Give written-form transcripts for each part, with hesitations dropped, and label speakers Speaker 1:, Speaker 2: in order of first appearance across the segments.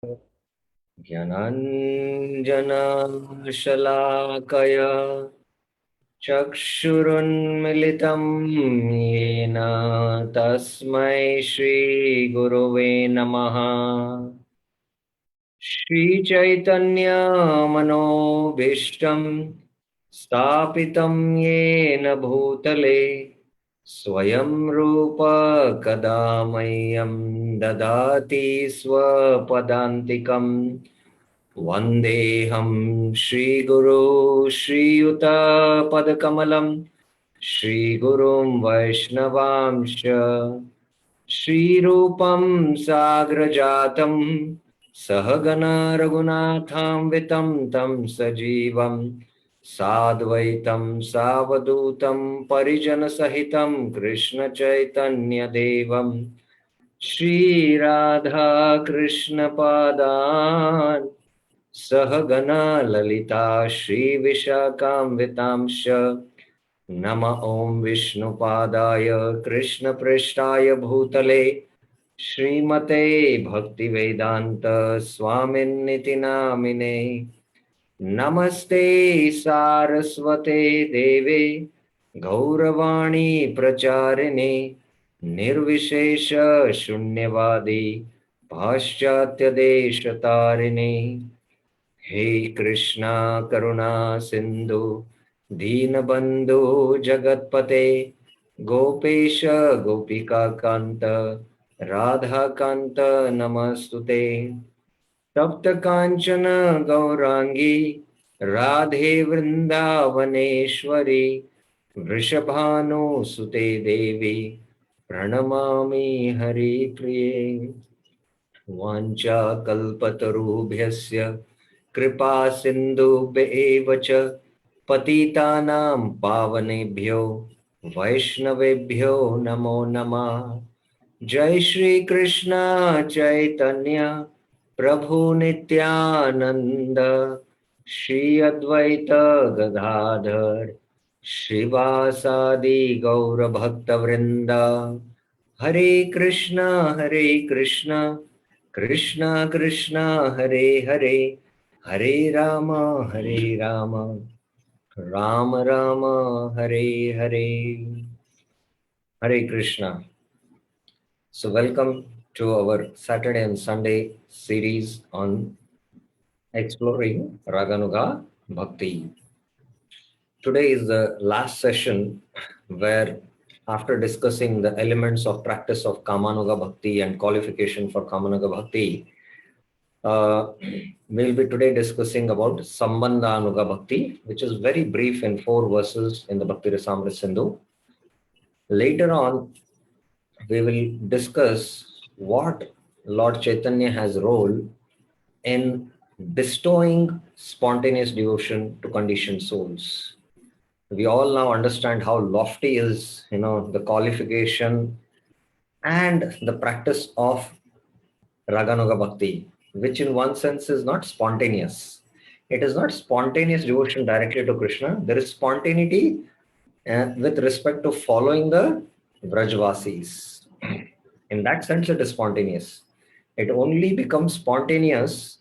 Speaker 1: ज्ञानाञ्जनशलाकया चक्षुरुन्मिलितं येन तस्मै श्रीगुरुवे नमः। श्रीचैतन्यमनोभीष्टं स्थापितं येन भूतले स्वयं रूप कदा मह्यं ददाति स्वपदान्तिकम्। वन्देऽहं श्रीगुरो श्रीयुतपदकमलं श्रीगुरुं वैष्णवांश्च श्रीरूपं साग्रजातं सहगण रघुनाथान्वितं तं सजीवं साद्वैतं सावधूतं परिजनसहितं कृष्णचैतन्यदेवं श्रीराधा कृष्णपादान् सहगना ललिता श्रीविशाखान्वितांश्च नम ॐ विष्णुपादाय कृष्णपृष्ठाय भूतले श्रीमते भक्तिवेदान्त स्वामिन्निति नामिने। नमस्ते सारस्वते देवे गौरवाणी प्रचारिणे निर्विशेष शून्यवादी पाश्चात्य देश तारिणे। हे कृष्णा करुणा सिंधु दीनबंधु जगतपते गोपेश गोपिका कांत राधा कांत नमस्तुते। तप्त कांचन गौरांगी राधे वृंदावनेश्वरी वृषभानुसुते देवी प्रणमामि हरिप्रिये। वाञ्छाकल्पतरुभ्यस्य कृपा सिन्धुभ्येव च पतितानां पावनेभ्यो वैष्णवेभ्यो नमो नमः। जय श्री कृष्ण चैतन्य प्रभु नित्यानंद श्री अद्वैत गदाधर श्रीवासादि गौर भक्त वृंद। हरे कृष्णा कृष्णा कृष्णा हरे हरे हरे राम राम राम हरे हरे। हरे Krishna. So welcome to our Saturday and Sunday series on exploring Raganuga Bhakti. Today is the last session where, after discussing the elements of practice of Kamanuga Bhakti and qualification for Kamanuga Bhakti, uh, we'll be today discussing about Sambandhanuga Bhakti, which is very brief in 4 verses in the Bhakti Rasamrita Sindhu. Later on, we will discuss what Lord Chaitanya has role in bestowing spontaneous devotion to conditioned souls. We all now understand how lofty is, the qualification and the practice of Raganuga Bhakti, which in one sense is not spontaneous. It is not spontaneous devotion directly to Krishna. There is spontaneity with respect to following the Vrajvasis. In that sense, it is spontaneous. It only becomes spontaneous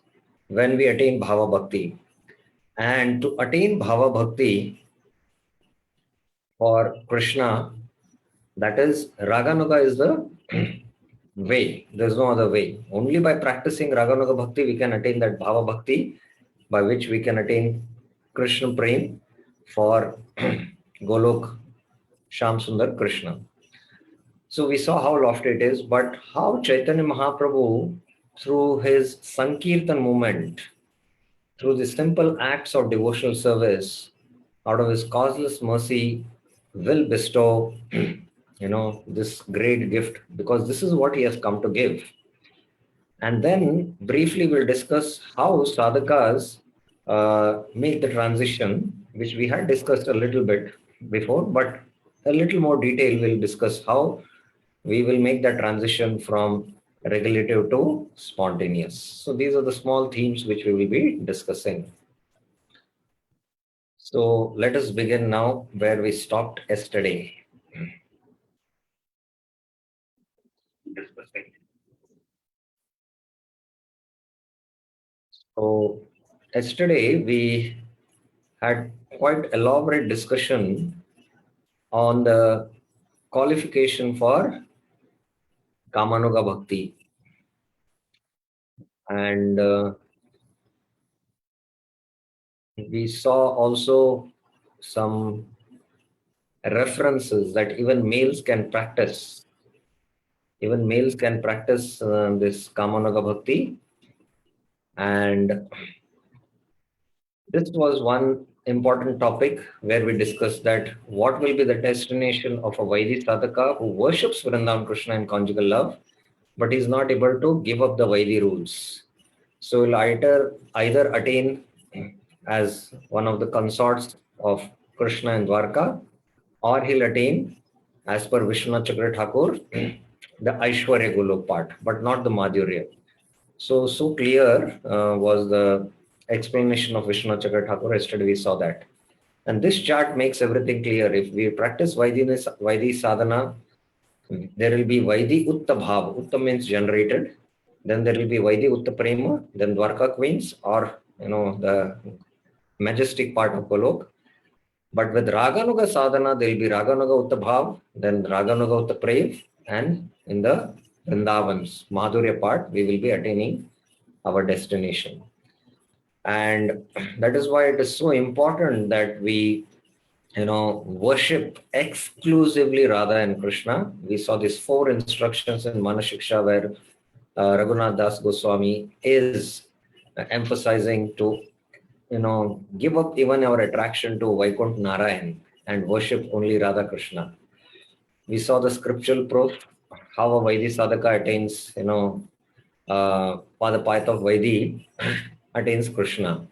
Speaker 1: when we attain Bhava Bhakti. And to attain Bhava Bhakti for Krishna, that is, Raganuga is the way. There's no other way. Only by practicing Raganuga Bhakti, we can attain that Bhava Bhakti, by which we can attain Krishna Prem for Golok Sham Sundar Krishna. So we saw how lofty it is, but how Chaitanya Mahaprabhu, through his Sankirtan movement, through the simple acts of devotional service, out of his causeless mercy, will bestow, this great gift, because this is what he has come to give. And then briefly we'll discuss how sadhakas make the transition, which we had discussed a little bit before, but a little more detail we'll discuss how we will make that transition from regulative to spontaneous. So these are the small themes which we will be discussing. So let us begin now where we stopped yesterday. Discussing. So yesterday we had quite elaborate discussion on the qualification for Kamanuga Bhakti, and we saw also some references that even males can practice. Even males can practice this Kamanuga Bhakti, and this was one important topic where we discussed that what will be the destination of a Vaidhi sadhaka who worships Vrindavan Krishna in conjugal love, but is not able to give up the Vaidhi rules. So will either attain as one of the consorts of Krishna in Dwarka, or he'll attain, as per Vishwanath Chakra Thakur, the Aishwarya Golok part, but not the Madhurya. So clear was the explanation of Vishwanath Chakra Thakur. Yesterday we saw that. And this chart makes everything clear. If we practice Vaidhi sadhana, there will be Vaidhi Utta Bhav. Utta means generated. Then there will be Vaidhi Utta Prema, then Dwarka Queens, or the majestic part of Golok. But with Raganuga sadhana, there will be Raganuga Utta Bhav, then Raganuga Utta Prev, and in the Vrindavans, Madhurya part, we will be attaining our destination. And that is why it is so important that we worship exclusively Radha and Krishna. We saw these 4 instructions in Manashiksha where Raghunath Das Goswami is emphasizing to give up even our attraction to Vaikunt Narayan and worship only Radha Krishna. We saw the scriptural proof how a Vaidhi sadhaka attains Padapayat of Vaidhi attains Krishna.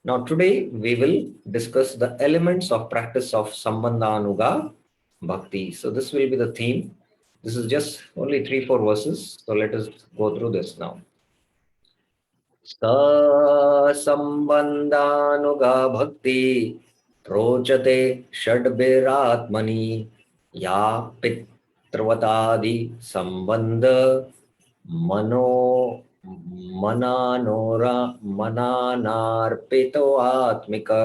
Speaker 1: Now today we will discuss the elements of practice of Sambandhanuga Bhakti. So this will be the theme. This is just only 3-4 verses. So let us go through this now. Sa Sambandhanuga Bhakti Prochate Shadbiratmani Ya Pitrvatadi Sambandha Mano Mananarpito Atmika.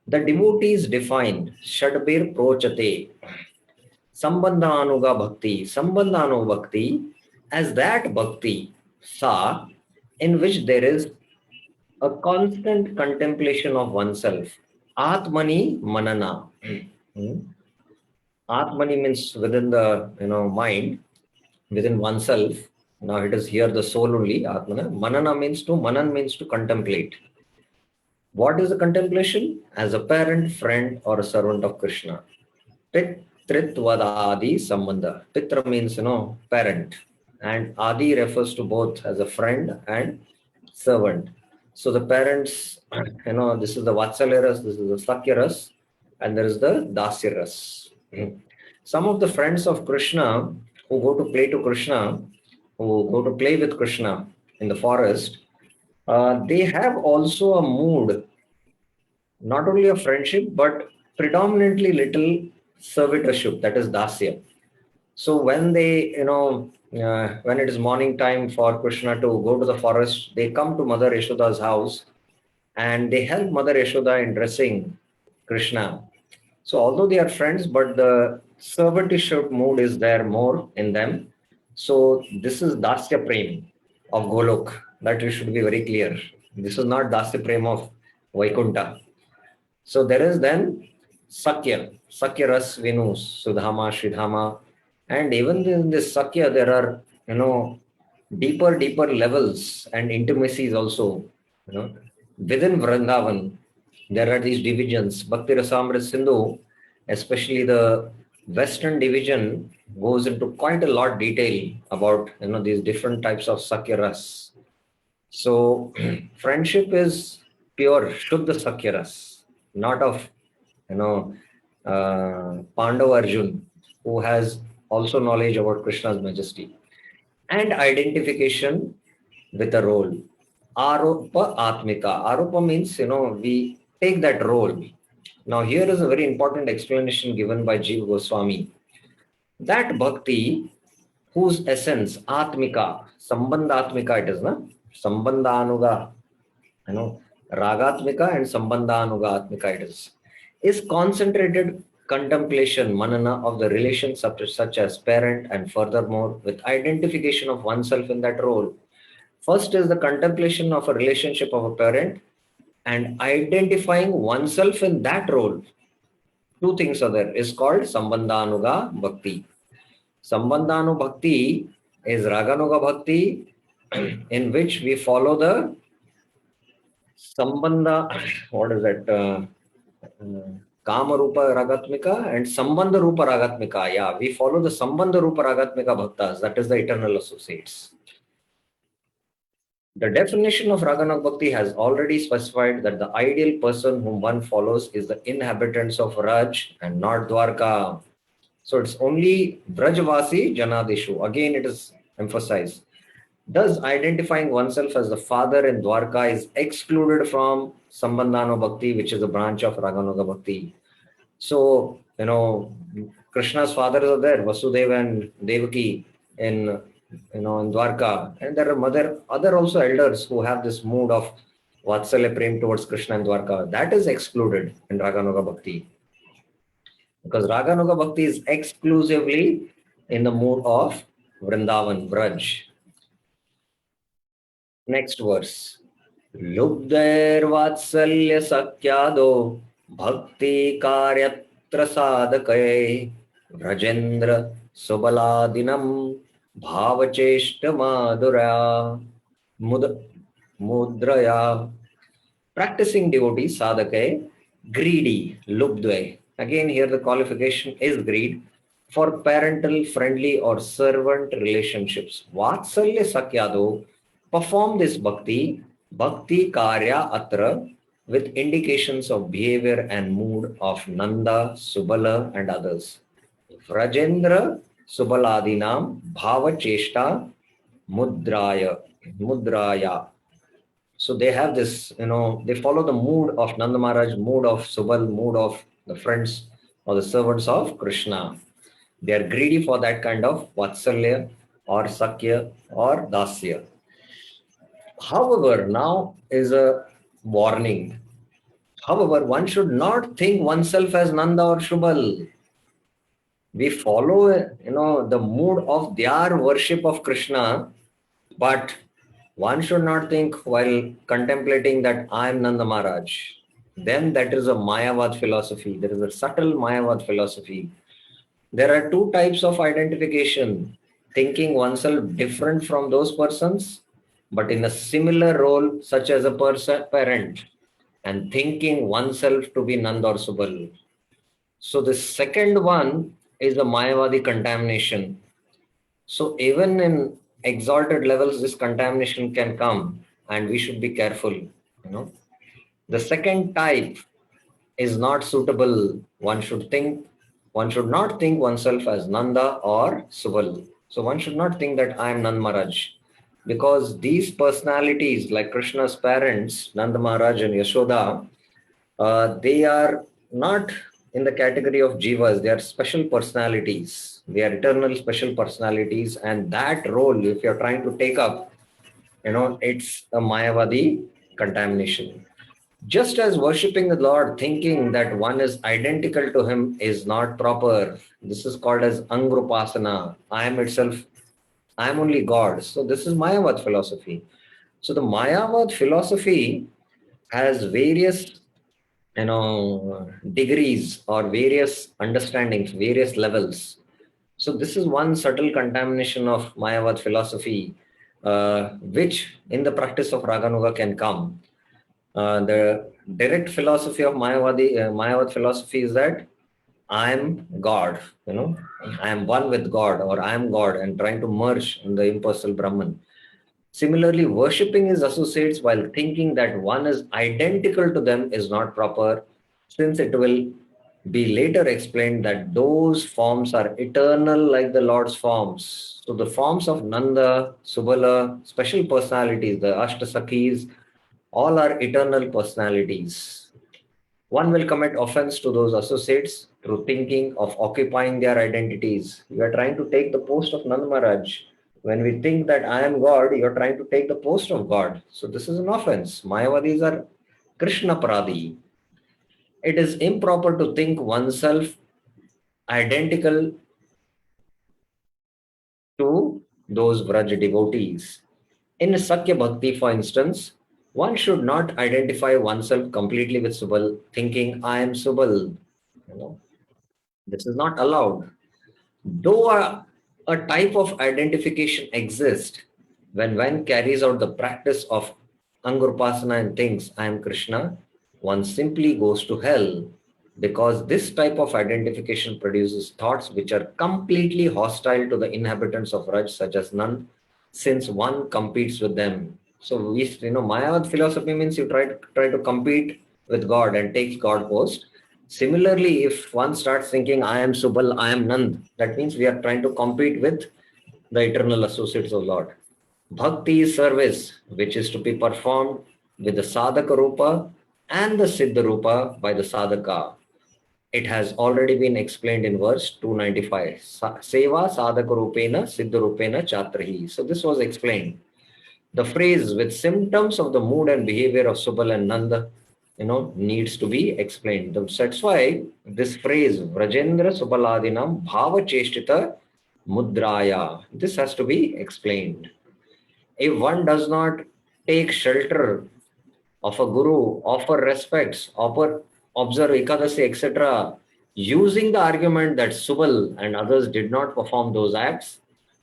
Speaker 1: The devotees defined Shadbir Prochate Sambandhanuga Bhakti as that Bhakti Sa in which there is a constant contemplation of oneself. Atmani Manana. Atmani means within the mind, within oneself. Now it is here the soul only, Atmana. Manana means to contemplate. What is the contemplation? As a parent, friend, or a servant of Krishna. Pitritvadadi Sambandha. Pitra means, parent. And Adi refers to both as a friend and servant. So the parents, this is the Vatsalya ras, this is the Sakya ras, and there is the Dasya ras. Some of the friends of Krishna who go to play with Krishna in the forest, they have also a mood, not only of friendship, but predominantly little servitorship, that is Dasya. So when they, when it is morning time for Krishna to go to the forest, they come to Mother Yashoda's house and they help Mother Yashoda in dressing Krishna. So although they are friends, but the servitorship mood is there more in them. So this is Dasya Prem of Golok. That we should be very clear. This is not Dasya Prem of Vaikuntha. So there is then Sakya Ras Venus, Sudhama, Shridhama. And even in this Sakya, there are, deeper levels and intimacies also. Within Vrindavan, there are these divisions. Bhakti Rasamrita Sindhu, especially the Western division, goes into quite a lot detail about these different types of Sakya Ras. So friendship is pure Shuddha Sakya Ras, not of Pandav Arjun, who has also knowledge about Krishna's majesty, and identification with a role. Aropa Atmika. Aropa means, we take that role. Now here is a very important explanation given by Jiva Goswami. That bhakti, whose essence, Atmika, Sambandhatmika it is, na? Sambandhanuga, Ragatmika and Sambandhanuga it is concentrated contemplation, manana of the relations such as parent and furthermore with identification of oneself in that role. First is the contemplation of a relationship of a parent and identifying oneself in that role. Two things are there, is called Sambandhanuga Bhakti. Sambandhanu Bhakti is Raganuga Bhakti, in which we follow the Sambandha, what is that? Kama Rupa Ragatmika and Sambandha Rupa Ragatmika. Yeah, we follow the Sambandha Rupa Ragatmika Bhaktas, that is the eternal associates. The definition of Raganuga Bhakti has already specified that the ideal person whom one follows is the inhabitants of Raj and not Dwarka. So it's only Brajvasi Janadishu. Again, it is emphasized. Thus, identifying oneself as the father in Dwarka is excluded from Sambandhanu Bhakti, which is a branch of Raganuga Bhakti. So, Krishna's fathers are there, Vasudeva and Devaki in Dwarka, and there are other also elders who have this mood of Vatsalya Prem towards Krishna and Dwarka. That is excluded in Raganuga Bhakti, because Raganuga Bhakti is exclusively in the mood of Vrindavan, Braj. Next verse. Lubdair Vatsalya Sakyado Bhakti Karyatra Sadakay Vrajendra Subaladinam Bhavacheshta Madhurya Mudraya. Practicing devotee sadhake, greedy, lubdve. Again, here the qualification is greed for parental, friendly or servant relationships. Vatsalya Sakyado perform this bhakti karya atra, with indications of behavior and mood of Nanda, Subala and others. Vrajendra Subaladinam Bhava Cheshta Mudraya. So they have this, they follow the mood of Nanda Maharaj, mood of Subal, mood of the friends or the servants of Krishna. They are greedy for that kind of Vatsalya or Sakya or Dasya. However, now is a warning. However, one should not think oneself as Nanda or Shubal. We follow, the mood of their worship of Krishna, but one should not think while contemplating that I am Nanda Maharaj. Then that is a Mayavad philosophy. There is a subtle Mayavad philosophy. There are two types of identification. Thinking oneself different from those persons, but in a similar role, such as a parent, and thinking oneself to be Nanda or Subal. So the second one is the Mayavadi contamination. So even in exalted levels, this contamination can come, and we should be careful. The second type is not suitable. One should not think oneself as Nanda or Subal. So one should not think that I am Nanda Maharaj, because these personalities, like Krishna's parents, Nanda Maharaj and Yashoda, they are not in the category of jivas. They are special personalities. They are eternal special personalities, and that role, if you're trying to take up, it's a Mayavadi contamination. Just as worshipping the Lord, thinking that one is identical to him, is not proper. This is called as Angrupasana. I am only God. So this is Mayavad philosophy. So the Mayavad philosophy has various degrees or various understandings, various levels. So this is one subtle contamination of Mayavad philosophy, which in the practice of Raganuga can come. The direct philosophy of Mayavad philosophy is that I am God, I am one with God, or I am God, and trying to merge in the impersonal Brahman. Similarly, worshipping his associates while thinking that one is identical to them is not proper, since it will be later explained that those forms are eternal like the Lord's forms. So the forms of Nanda, Subala, special personalities, the Ashtasakis, all are eternal personalities. One will commit offense to those associates through thinking of occupying their identities. You are trying to take the post of Nanda Maharaj. When we think that I am God, you're trying to take the post of God. So this is an offense. Mayavadis are Krishna Pradi. It is improper to think oneself identical to those Vraj devotees. In Sakya Bhakti, for instance, one should not identify oneself completely with Subal, thinking I am Subal. You know, this is not allowed. Though a type of identification exists when one carries out the practice of Angurpasana and thinks I am Krishna, one simply goes to hell because this type of identification produces thoughts which are completely hostile to the inhabitants of Raj, such as Nand, since one competes with them. So Mayavad philosophy means you try to compete with God and take God post. Similarly, if one starts thinking, I am Subal, I am Nand, that means we are trying to compete with the eternal associates of Lord. Bhakti is service, which is to be performed with the Sadhaka Rupa and the Siddha Rupa by the Sadhaka. It has already been explained in verse 295. Seva Sadhaka Rupena Siddha Rupena Chatrahi. So this was explained. The phrase with symptoms of the mood and behavior of Subal and Nanda, needs to be explained. That's why this phrase, Vrajendra Subaladinam Bhava Cheshtita Mudraya, this has to be explained. If one does not take shelter of a guru, offer respects, observe Ekadasi, etc., using the argument that Subal and others did not perform those acts,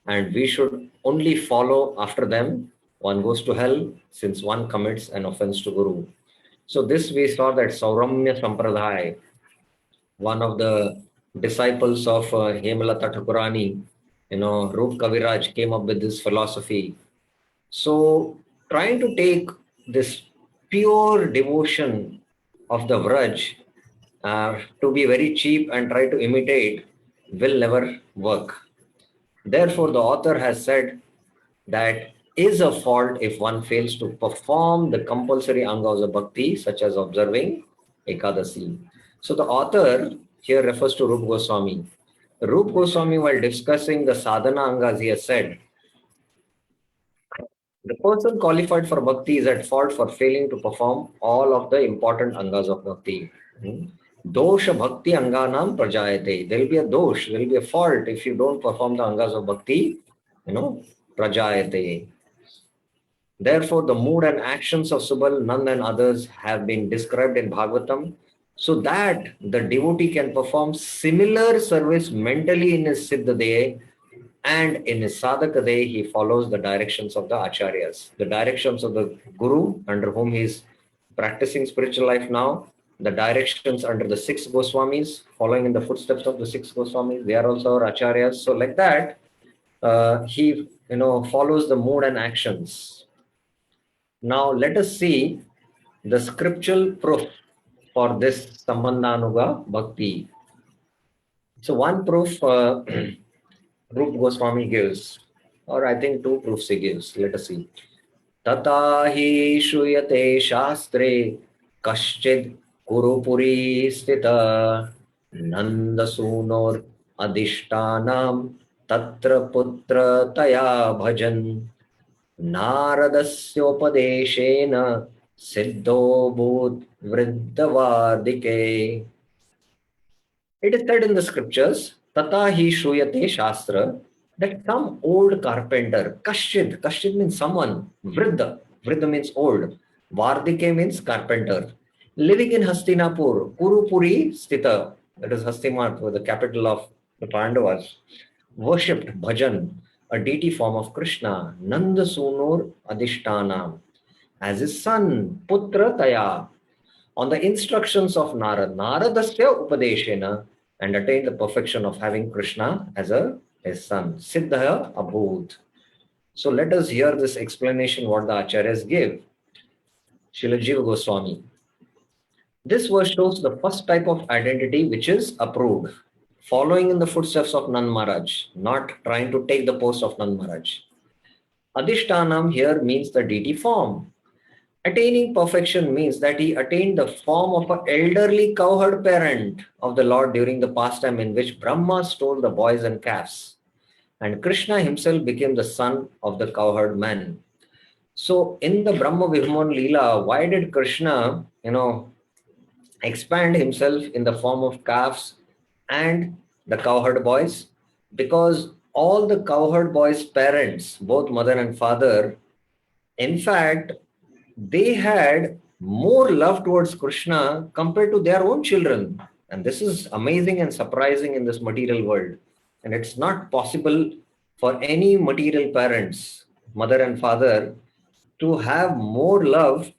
Speaker 1: and we should only follow after them, one goes to hell since one commits an offense to Guru. So this we saw that Sauramya Sampradaya, one of the disciples of Hemalata Thakurani, Rup Kaviraj came up with this philosophy. So trying to take this pure devotion of the Vraj to be very cheap and try to imitate will never work. Therefore, the author has said that is a fault if one fails to perform the compulsory angas of bhakti, such as observing Ekadasi. So the author here refers to Rup Goswami. Rup Goswami, while discussing the sadhana angas, he has said, the person qualified for bhakti is at fault for failing to perform all of the important angas of bhakti. Dosha bhakti anganam prajayate. There will be a dosh, there will be a fault if you don't perform the angas of bhakti, prajayate. Therefore, the mood and actions of Subal, Nand and others have been described in Bhagavatam so that the devotee can perform similar service mentally in his Siddha Day, and in his Sadhaka Day, he follows the directions of the Acharyas, the directions of the Guru under whom he is practicing spiritual life now, the directions under the 6 Goswamis, following in the footsteps of the 6 Goswamis, they are also our Acharyas. So like that, he follows the mood and actions. Now let us see the scriptural proof for this Sambandhanuga Bhakti. So one proof Rup Goswami gives, or I think 2 proofs he gives. Let us see. Tata hi shuyate shastre kaschid kurupuri stita nanda sunor adishtanam tatra putra taya bhajan naradasyopadeshena siddho bhut vriddhavadike. It is said in the scriptures, Tata hi shruyate shastra, that some old carpenter, Kashchid means someone, Vriddha means old, Vardike means carpenter, living in Hastinapur, Kurupuri Stita, that is Hastimat, the capital of the Pandavas, worshipped Bhajan, a deity form of Krishna, Nanda Sunur Adhishtana, as his son, Putra Taya, on the instructions of Naradasya Upadeshena, and attained the perfection of having Krishna as his son. Siddha Abhut. So let us hear this explanation what the Acharyas give. Srila Jiva Goswami. This verse shows the first type of identity which is approved, following in the footsteps of Nand Maharaj, not trying to take the post of Nand Maharaj. Adhishtanam here means the deity form. Attaining perfection means that he attained the form of an elderly cowherd parent of the Lord during the pastime in which Brahma stole the boys and calves. and Krishna himself became the son of the cowherd man. So in the Brahma Vimohan Leela, why did Krishna, expand himself in the form of calves and the cowherd boys? Because all the cowherd boys' parents, both mother and father, in fact, they had more love towards Krishna compared to their own children. And this is amazing and surprising in this material world. And it's not possible for any material parents, mother and father, to have more love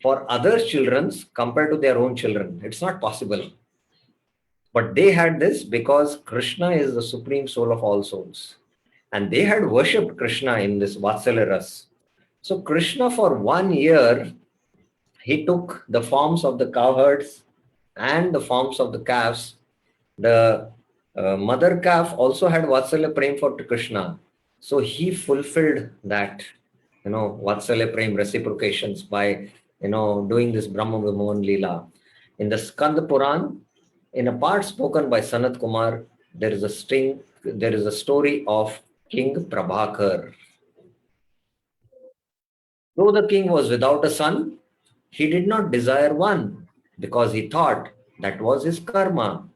Speaker 1: for others' children compared to their own children. It's not possible. But they had this because Krishna is the supreme soul of all souls. And they had worshipped Krishna in this Vatsalya Ras. So Krishna for 1 year, he took the forms of the cowherds and the forms of the calves. The mother calf also had Vatsalya Prem for Krishna. So he fulfilled that, Vatsalya Prem reciprocations by, doing this Brahma Vimohan Leela. In the Skanda Puran, in a part spoken by Sanat Kumar, there is a story of King Prabhakar. Though the king was without a son, he did not desire one because he thought that was his karma.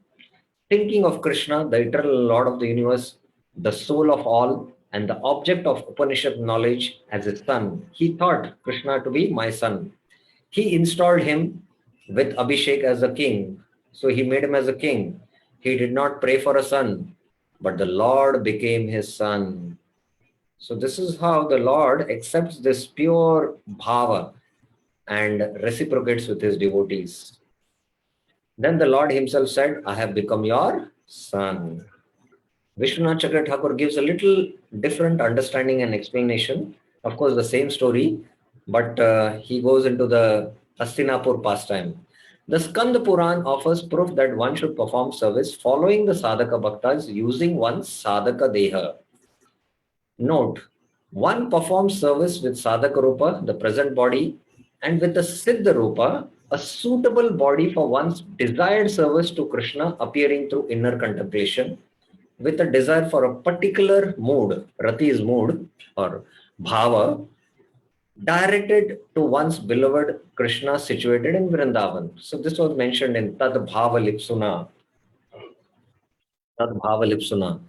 Speaker 1: Thinking of Krishna, the eternal Lord of the universe, the soul of all, and the object of Upanishad knowledge as his son, he thought Krishna to be my son. He installed him with Abhishek as a king. So he made him as a king. He did not pray for a son, but the Lord became his son. So this is how the Lord accepts this pure bhava and reciprocates with his devotees. Then the Lord himself said, I have become your son. Vishwanath Chakra Thakur gives a little different understanding and explanation. Of course, the same story, but he goes into the Hastinapur pastime. The Skanda Puran offers proof that one should perform service following the Sadhaka Bhaktas using one's Sadhaka Deha. Note, one performs service with Sadhaka Rupa, the present body, and with the Siddha Rupa, a suitable body for one's desired service to Krishna appearing through inner contemplation, with a desire for a particular mood, Rati's mood or bhava, directed to one's beloved Krishna situated in Vrindavan. So this was mentioned in Tad Bhava Lipsuna. Tad Bhava Lipsuna.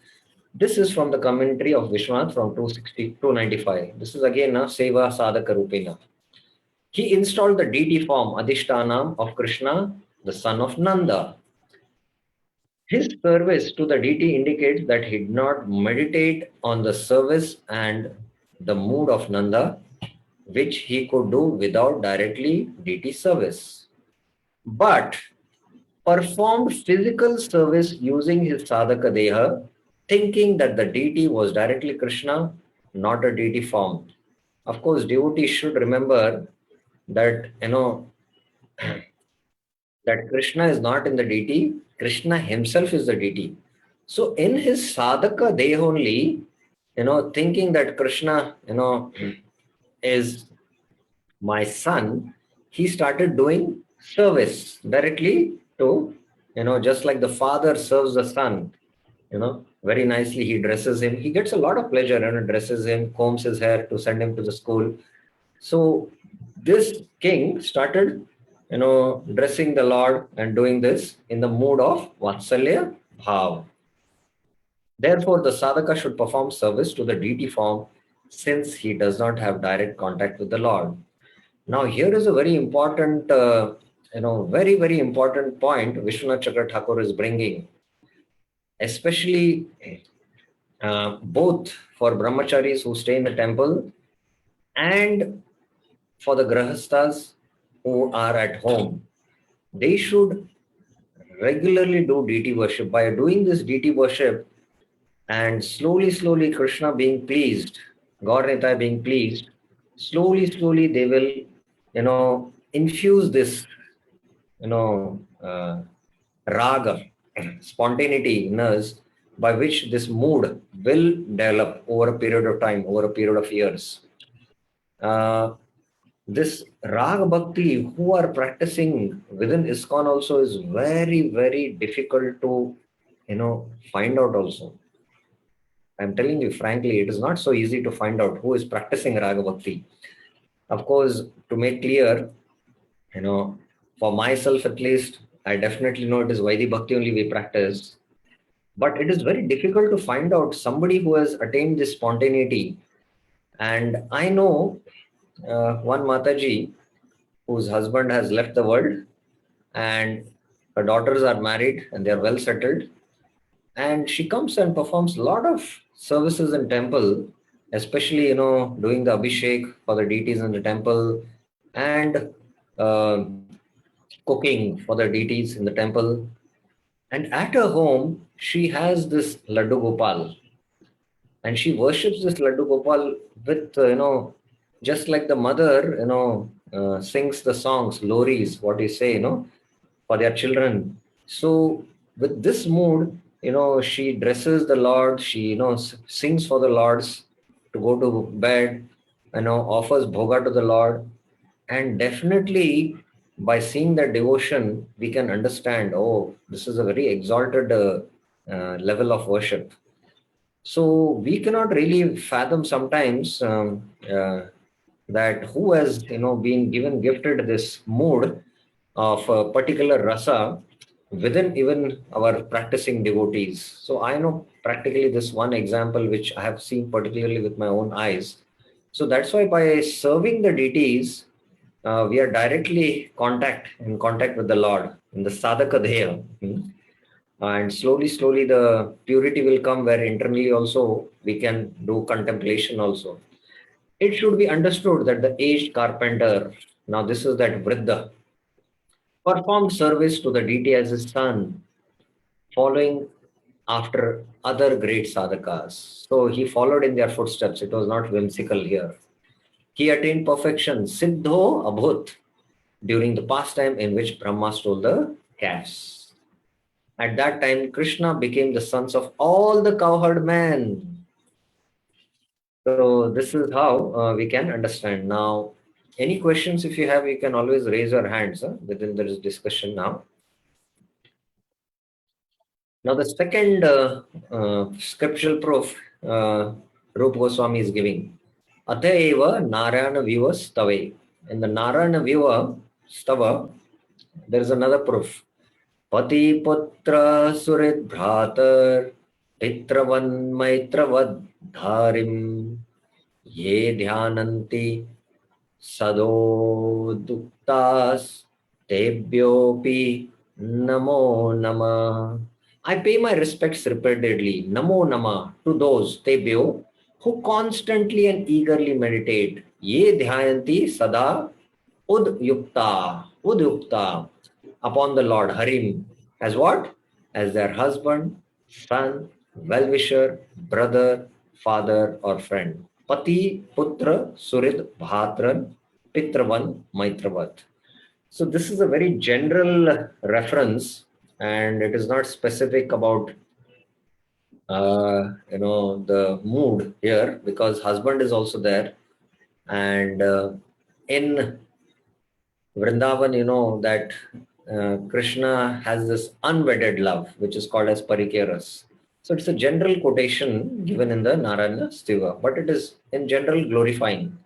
Speaker 1: This is from the commentary of Vishwanath from 295. This is again a Seva Sadhaka Rupina. He installed the deity form Adhishtanam of Krishna, the son of Nanda. His service to the deity indicates that he did not meditate on the service and the mood of Nanda, which he could do without directly deity service, but performed physical service using his sadhaka deha, thinking that the deity was directly Krishna, not a deity form. Of course, devotees should remember that, that Krishna is not in the deity, Krishna himself is the deity. So in his sadhaka deha only, thinking that Krishna, is my son, he started doing service directly to, just like the father serves the son, very nicely. He dresses him. He gets a lot of pleasure, dresses him, combs his hair to send him to the school. So this king started, dressing the Lord and doing this in the mood of Vatsalya Bhav. Therefore, the sadhaka should perform service to the deity form since he does not have direct contact with the Lord. Now, here is a very important, very, very important point Vishwanath Chakra Thakur is bringing, especially both for brahmacharis who stay in the temple and for the grahasthas who are at home. They should regularly do deity worship. By doing this deity worship and slowly Krishna being pleased, Gaur Nitai being pleased, slowly they will, infuse this, raga, spontaneity in us, by which this mood will develop over a period of time, over a period of years. This Raga Bhakti, who are practicing within ISKCON also, is very, very difficult to, find out also. I'm telling you frankly, it is not so easy to find out who is practicing Raga Bhakti. Of course, to make clear, for myself at least, I definitely know it is Vaidhi Bhakti only we practice. But it is very difficult to find out somebody who has attained this spontaneity. And I know one Mataji whose husband has left the world and her daughters are married and they are well settled. And she comes and performs a lot of services in temple, especially, doing the Abhishek for the deities in the temple and uh, cooking for the deities in the temple. And at her home, she has this Laddu Gopal, and she worships this Laddu Gopal with, just like the mother, sings the songs, loris, what you say, for their children. So with this mood, she dresses the Lord, she, sings for the Lords to go to bed, offers bhoga to the Lord. And definitely by seeing that devotion, we can understand, oh, this is a very exalted level of worship. So we cannot really fathom sometimes that who has, been given gifted this mood of a particular rasa within even our practicing devotees. So I know practically this one example which I have seen particularly with my own eyes. So that's why by serving the deities, we are directly in contact with the Lord in the sadhaka dheya. And slowly the purity will come where internally also we can do contemplation also. It should be understood that the aged carpenter, now this is that Vriddha, performed service to the deity as his son, following after other great sadhakas. So he followed in their footsteps. It was not whimsical here. He attained perfection, Siddho Abhut, during the pastime in which Brahma stole the calves. At that time, Krishna became the sons of all the cowherd men. So this is how we can understand. Now, any questions if you have, you can always raise your hands within this discussion now. Now, the second scriptural proof Rupa Goswami is giving. Athaeva Narayana Viva Stave. In the Narayana Viva Stava, there is another proof. Pati Putra Surit Bhratar Pitravan Maitravad Dharim Ye Dhyananti Sadoduktas Tebhyopi Namo Nama. I pay my respects repeatedly, Namo Nama, to those Tebhyo who constantly and eagerly meditate. Ye Dhyanti Sada Udyukta upon the Lord Harim as what? As their husband, son, well-wisher, brother, father, or friend. Pati, Putra, Surid, Bhatran, Pitravan, Maitravat. So this is a very general reference, and it is not specific about the mood here, because husband is also there, and in Vrindavan, that Krishna has this unwedded love, which is called as Parikeras. So it's a general quotation given in the Narayana Stiva, but it is in general glorifying.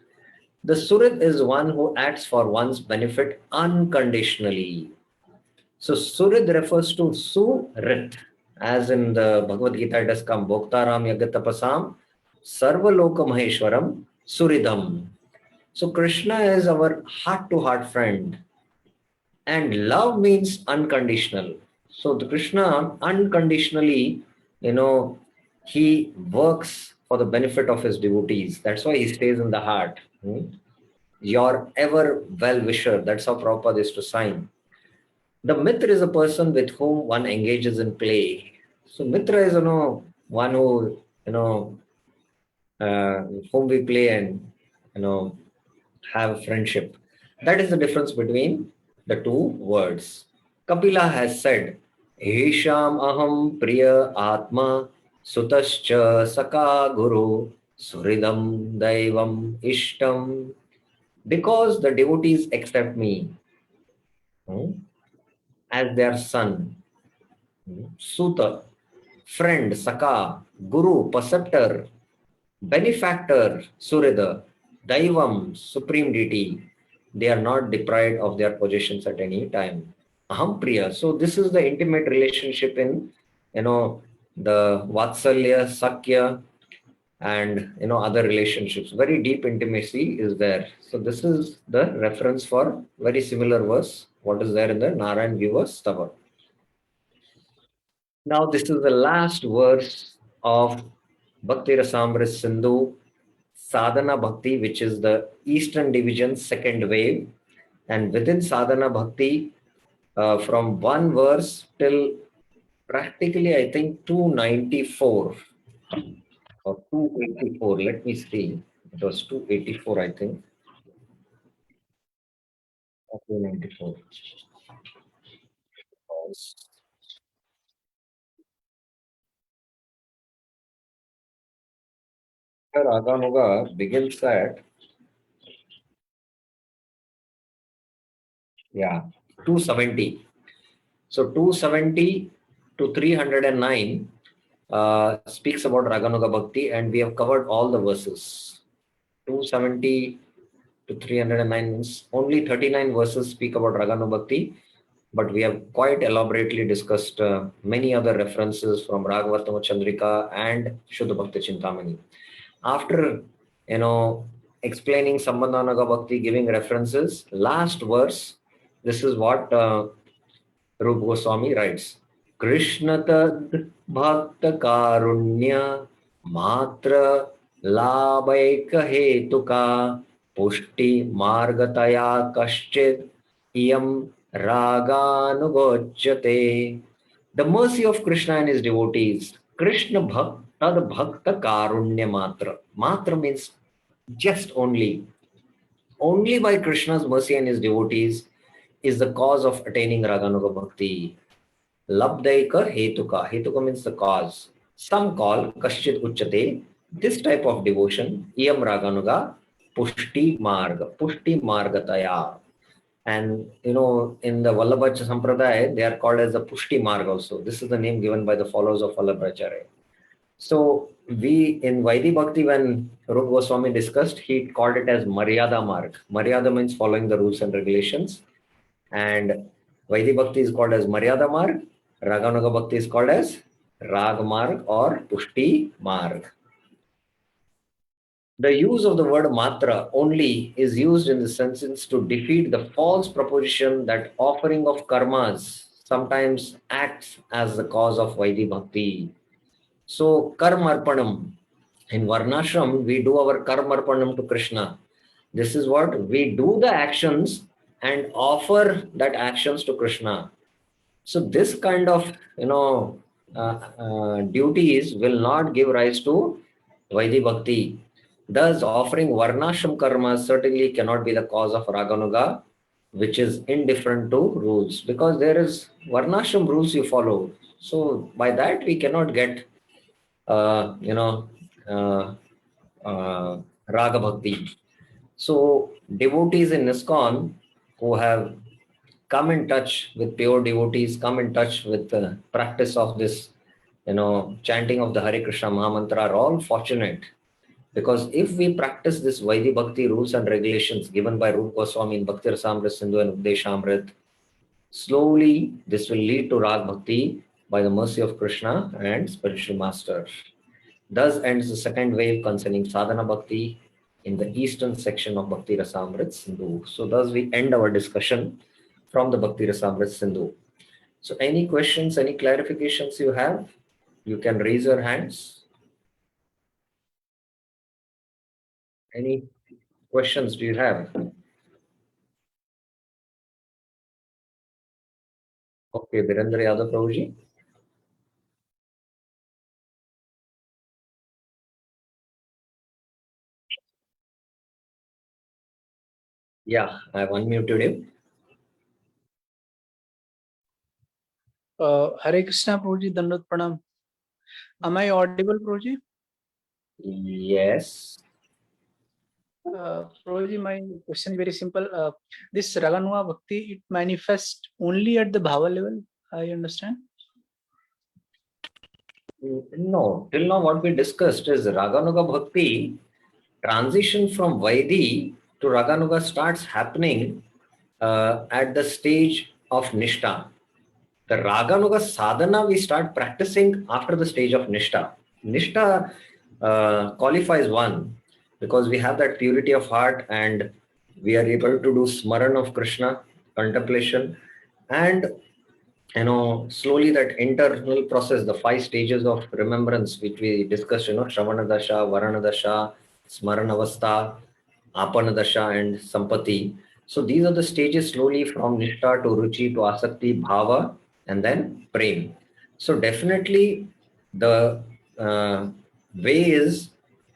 Speaker 1: The Surit is one who acts for one's benefit unconditionally. So Surit refers to Surit, as in the Bhagavad Gita it has come, Bhoktaram Yagatapasam Sarvaloka Maheshwaram Suridam. So Krishna is our heart-to-heart friend. And love means unconditional. So the Krishna unconditionally, he works for the benefit of his devotees. That's why he stays in the heart. Your ever well-wisher. That's how Prabhupada is to sign. The mitra is a person with whom one engages in play. So mitra is, one who, whom we play and, have friendship. That is the difference between the two words. Kapila has said, Hisham aham priya atma sutascha saka guru suridam daivam ishtam. Because the devotees accept me as their son, Suta, friend, Saka, Guru, Perceptor, Benefactor, Surya, Daivam, Supreme Deity. They are not deprived of their possessions at any time. Aham Priya. So this is the intimate relationship in, the Vatsalya, Sakya, and other relationships. Very deep intimacy is there. So this is the reference for very similar verse. What is there in the Narayan Viva Stava. Now this is the last verse of Bhakti Rasamrita Sindhu Sadhana Bhakti, which is the Eastern Division second wave. And within Sadhana Bhakti, from one verse till practically, I think, 294 or 284. Let me see. It was 284, I think. 294. Raganuga begins at 270. So 270 to 309 speaks about Raganuga Bhakti, and we have covered all the verses. 270 to 309 means only 39 verses speak about Raganuga Bhakti, but we have quite elaborately discussed many other references from Raghavatama Chandrika and Shuddha Bhakti Chintamani. After, explaining Sambandhanaga Bhakti, giving references, last verse, this is what Rupa Goswami writes. Krishna tad bhakta karunya matra labhaika hetuka pushti margataya kaschid iyam raganugochyate. The mercy of Krishna and his devotees. Krishna tad bhakta karunya matra. Matra means just only. Only by Krishna's mercy and his devotees is the cause of attaining Raganuga Bhakti. Labdaika hetuka. Hetuka means the cause. Some call Kaschit Uchate this type of devotion, Iyam Raganuga, Pushti Marga, Pushti Margataya. And in the Vallabhacha Sampradaya, they are called as the Pushti Marg also. This is the name given by the followers of Vallabhacharya. So we in Vaidhi Bhakti, when Rupa Goswami discussed, he called it as Maryada Marg. Maryada means following the rules and regulations. And Vaidhi Bhakti is called as Maryada Marg. Raganuga Bhakti is called as Rag Marg or Pushti Marg. The use of the word matra only is used in the sentence to defeat the false proposition that offering of karmas sometimes acts as the cause of Vaidhi Bhakti. So, karmarpanam. In Varnashram, we do our karmarpanam to Krishna. This is what we do the actions and offer that actions to Krishna. So this kind of duties will not give rise to Vaidhi Bhakti. Thus, offering Varnashram karma certainly cannot be the cause of Raganuga, which is indifferent to rules, because there is Varnashram rules you follow. So by that we cannot get Raga Bhakti. So devotees in ISKCON who have come in touch with pure devotees, come in touch with the practice of this, chanting of the Hare Krishna Mahamantra are all fortunate. Because if we practice this Vaidhi Bhakti rules and regulations given by Rupa Goswami in Bhakti Rasamrita Sindhu and Updeshamrit, slowly this will lead to Rag Bhakti by the mercy of Krishna and spiritual master. Thus ends the second wave concerning Sadhana Bhakti in the eastern section of Bhakti Rasamrita Sindhu. So thus we end our discussion from the Bhakti Rasamrita Sindhu. So any questions, any clarifications you have, you can raise your hands. Any questions do you have? Okay, Virendra Yadav Prabhuji. Yeah, I have unmuted him.
Speaker 2: Hare Krishna, Prabhuji, Dandavat Pranam. Am I audible, Prabhuji?
Speaker 1: Yes.
Speaker 2: Prabhuji, my question is very simple. This Raganuga Bhakti, it manifests only at the Bhava level, I understand.
Speaker 1: No, till now what we discussed is Raganuga Bhakti transition from Vaidi to Raganuga starts happening at the stage of Nishtha. The Raganuga sadhana we start practicing after the stage of Nishtha. Nishtha qualifies one because we have that purity of heart and we are able to do smaran of Krishna, contemplation, and slowly that internal process, the 5 stages of remembrance which we discussed, Shravana Dasha, Varana Dasha, Smaranavastha, Apana Dasha, and Sampati. So these are the stages slowly from Nishtha to Ruchi to Asakti, Bhava, and then Prem. So definitely the way is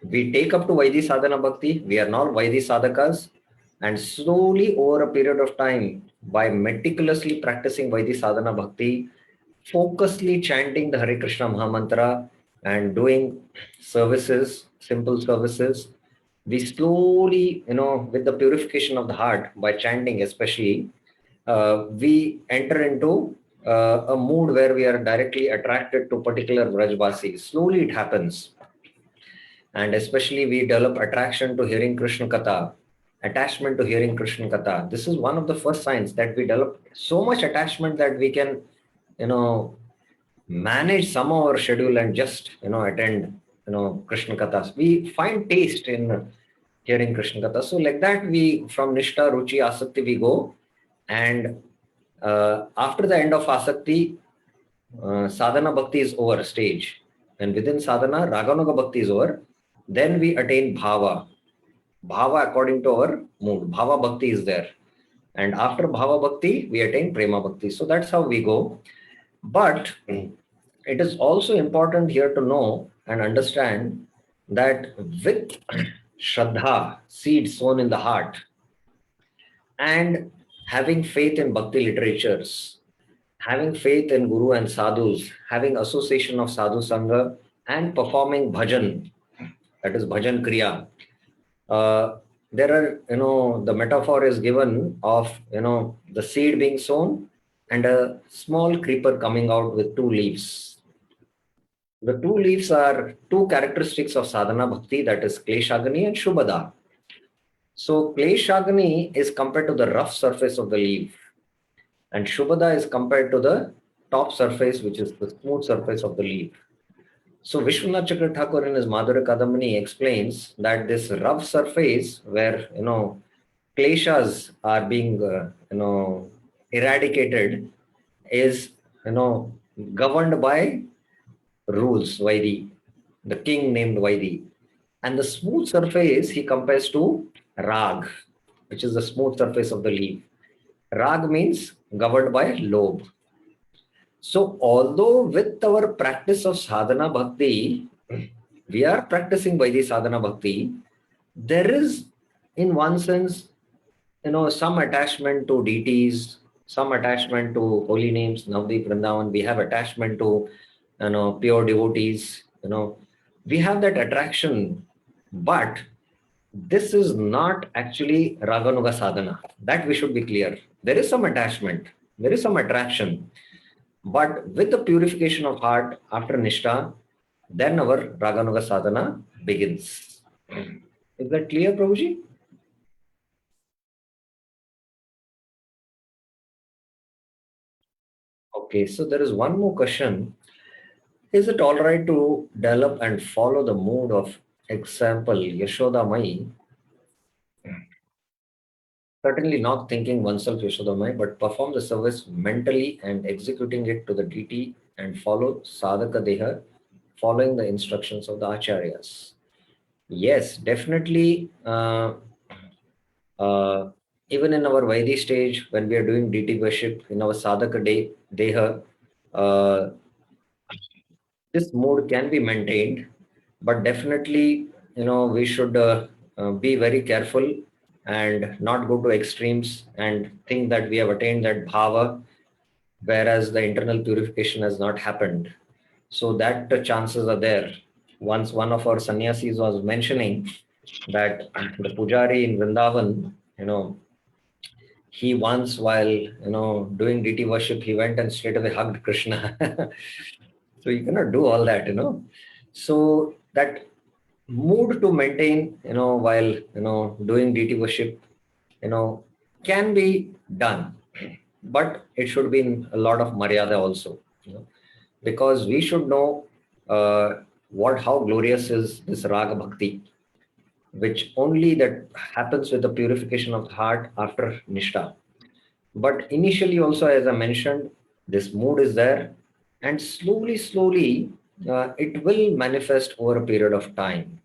Speaker 1: we take up to Vaidhi Sadhana Bhakti, we are now Vaidhi Sadhakas, and slowly over a period of time, by meticulously practicing Vaidhi Sadhana Bhakti, focusedly chanting the Hare Krishna Mahamantra and doing services, simple services, we slowly, with the purification of the heart, by chanting especially, we enter into a mood where we are directly attracted to particular Vrajvasis. Slowly it happens. And especially we develop attraction to hearing Krishna Katha, attachment to hearing Krishna Katha. This is one of the first signs that we develop so much attachment that we can, manage some of our schedule and just, attend, Krishna Kathas. We find taste in hearing Krishna Katha. So like that, we from Nishtha, Ruchi, Asakti, we go. And after the end of Asakti, Sadhana Bhakti is over stage. And within Sadhana, Raganuga Bhakti is over. Then we attain Bhava. Bhava according to our mood. Bhava Bhakti is there. And after Bhava Bhakti, we attain Prema Bhakti. So that's how we go. But it is also important here to know and understand that with Shraddha, seed sown in the heart, and having faith in Bhakti literatures, having faith in Guru and Sadhus, having association of Sadhu Sangha, and performing bhajan, that is bhajan kriya. There are, the metaphor is given of, the seed being sown and a small creeper coming out with 2 leaves. The 2 leaves are 2 characteristics of sadhana bhakti, that is Kleshagani and Shubhada. So Kleshagani is compared to the rough surface of the leaf, and Shubhada is compared to the top surface, which is the smooth surface of the leaf. So Vishwanath Chakra Thakur in his Madhurya Kadambini explains that this rough surface where, kleshas are being, eradicated is, governed by rules, Vaidi, the king named Vaidi. And the smooth surface he compares to Rag, which is the smooth surface of the leaf. Rag means governed by lobe. So although with our practice of sadhana bhakti, we are practicing Vaidhi sadhana bhakti, there is in one sense, some attachment to deities, some attachment to holy names, Navdeep Vrindavan, we have attachment to, pure devotees, we have that attraction, but this is not actually Raganuga sadhana. That we should be clear. There is some attachment, there is some attraction, but with the purification of heart after Nishtha, then our Raganuga sadhana begins. Is that clear, Prabhuji? Okay, so there is one more question. Is it all right to develop and follow the mood of example Yashoda Mai? Certainly not thinking oneself Yashoda Mai, but perform the service mentally and executing it to the deity and follow Sadhaka Deha, following the instructions of the Acharyas. Yes, definitely. Even in our Vaidhi stage, when we are doing deity worship in our Sadhaka Deha, uh, this mood can be maintained, but definitely, we should be very careful and not go to extremes and think that we have attained that bhava, whereas the internal purification has not happened. So that chances are there. Once one of our sannyasis was mentioning that the pujari in Vrindavan, he once while doing deity worship, he went and straight away hugged Krishna. So you cannot do all that, So that mood to maintain, while, doing deity worship, can be done, but it should be in a lot of maryada also, because we should know how glorious is this raga bhakti, which only that happens with the purification of the heart after nishta. But initially also, as I mentioned, this mood is there, and slowly, it will manifest over a period of time.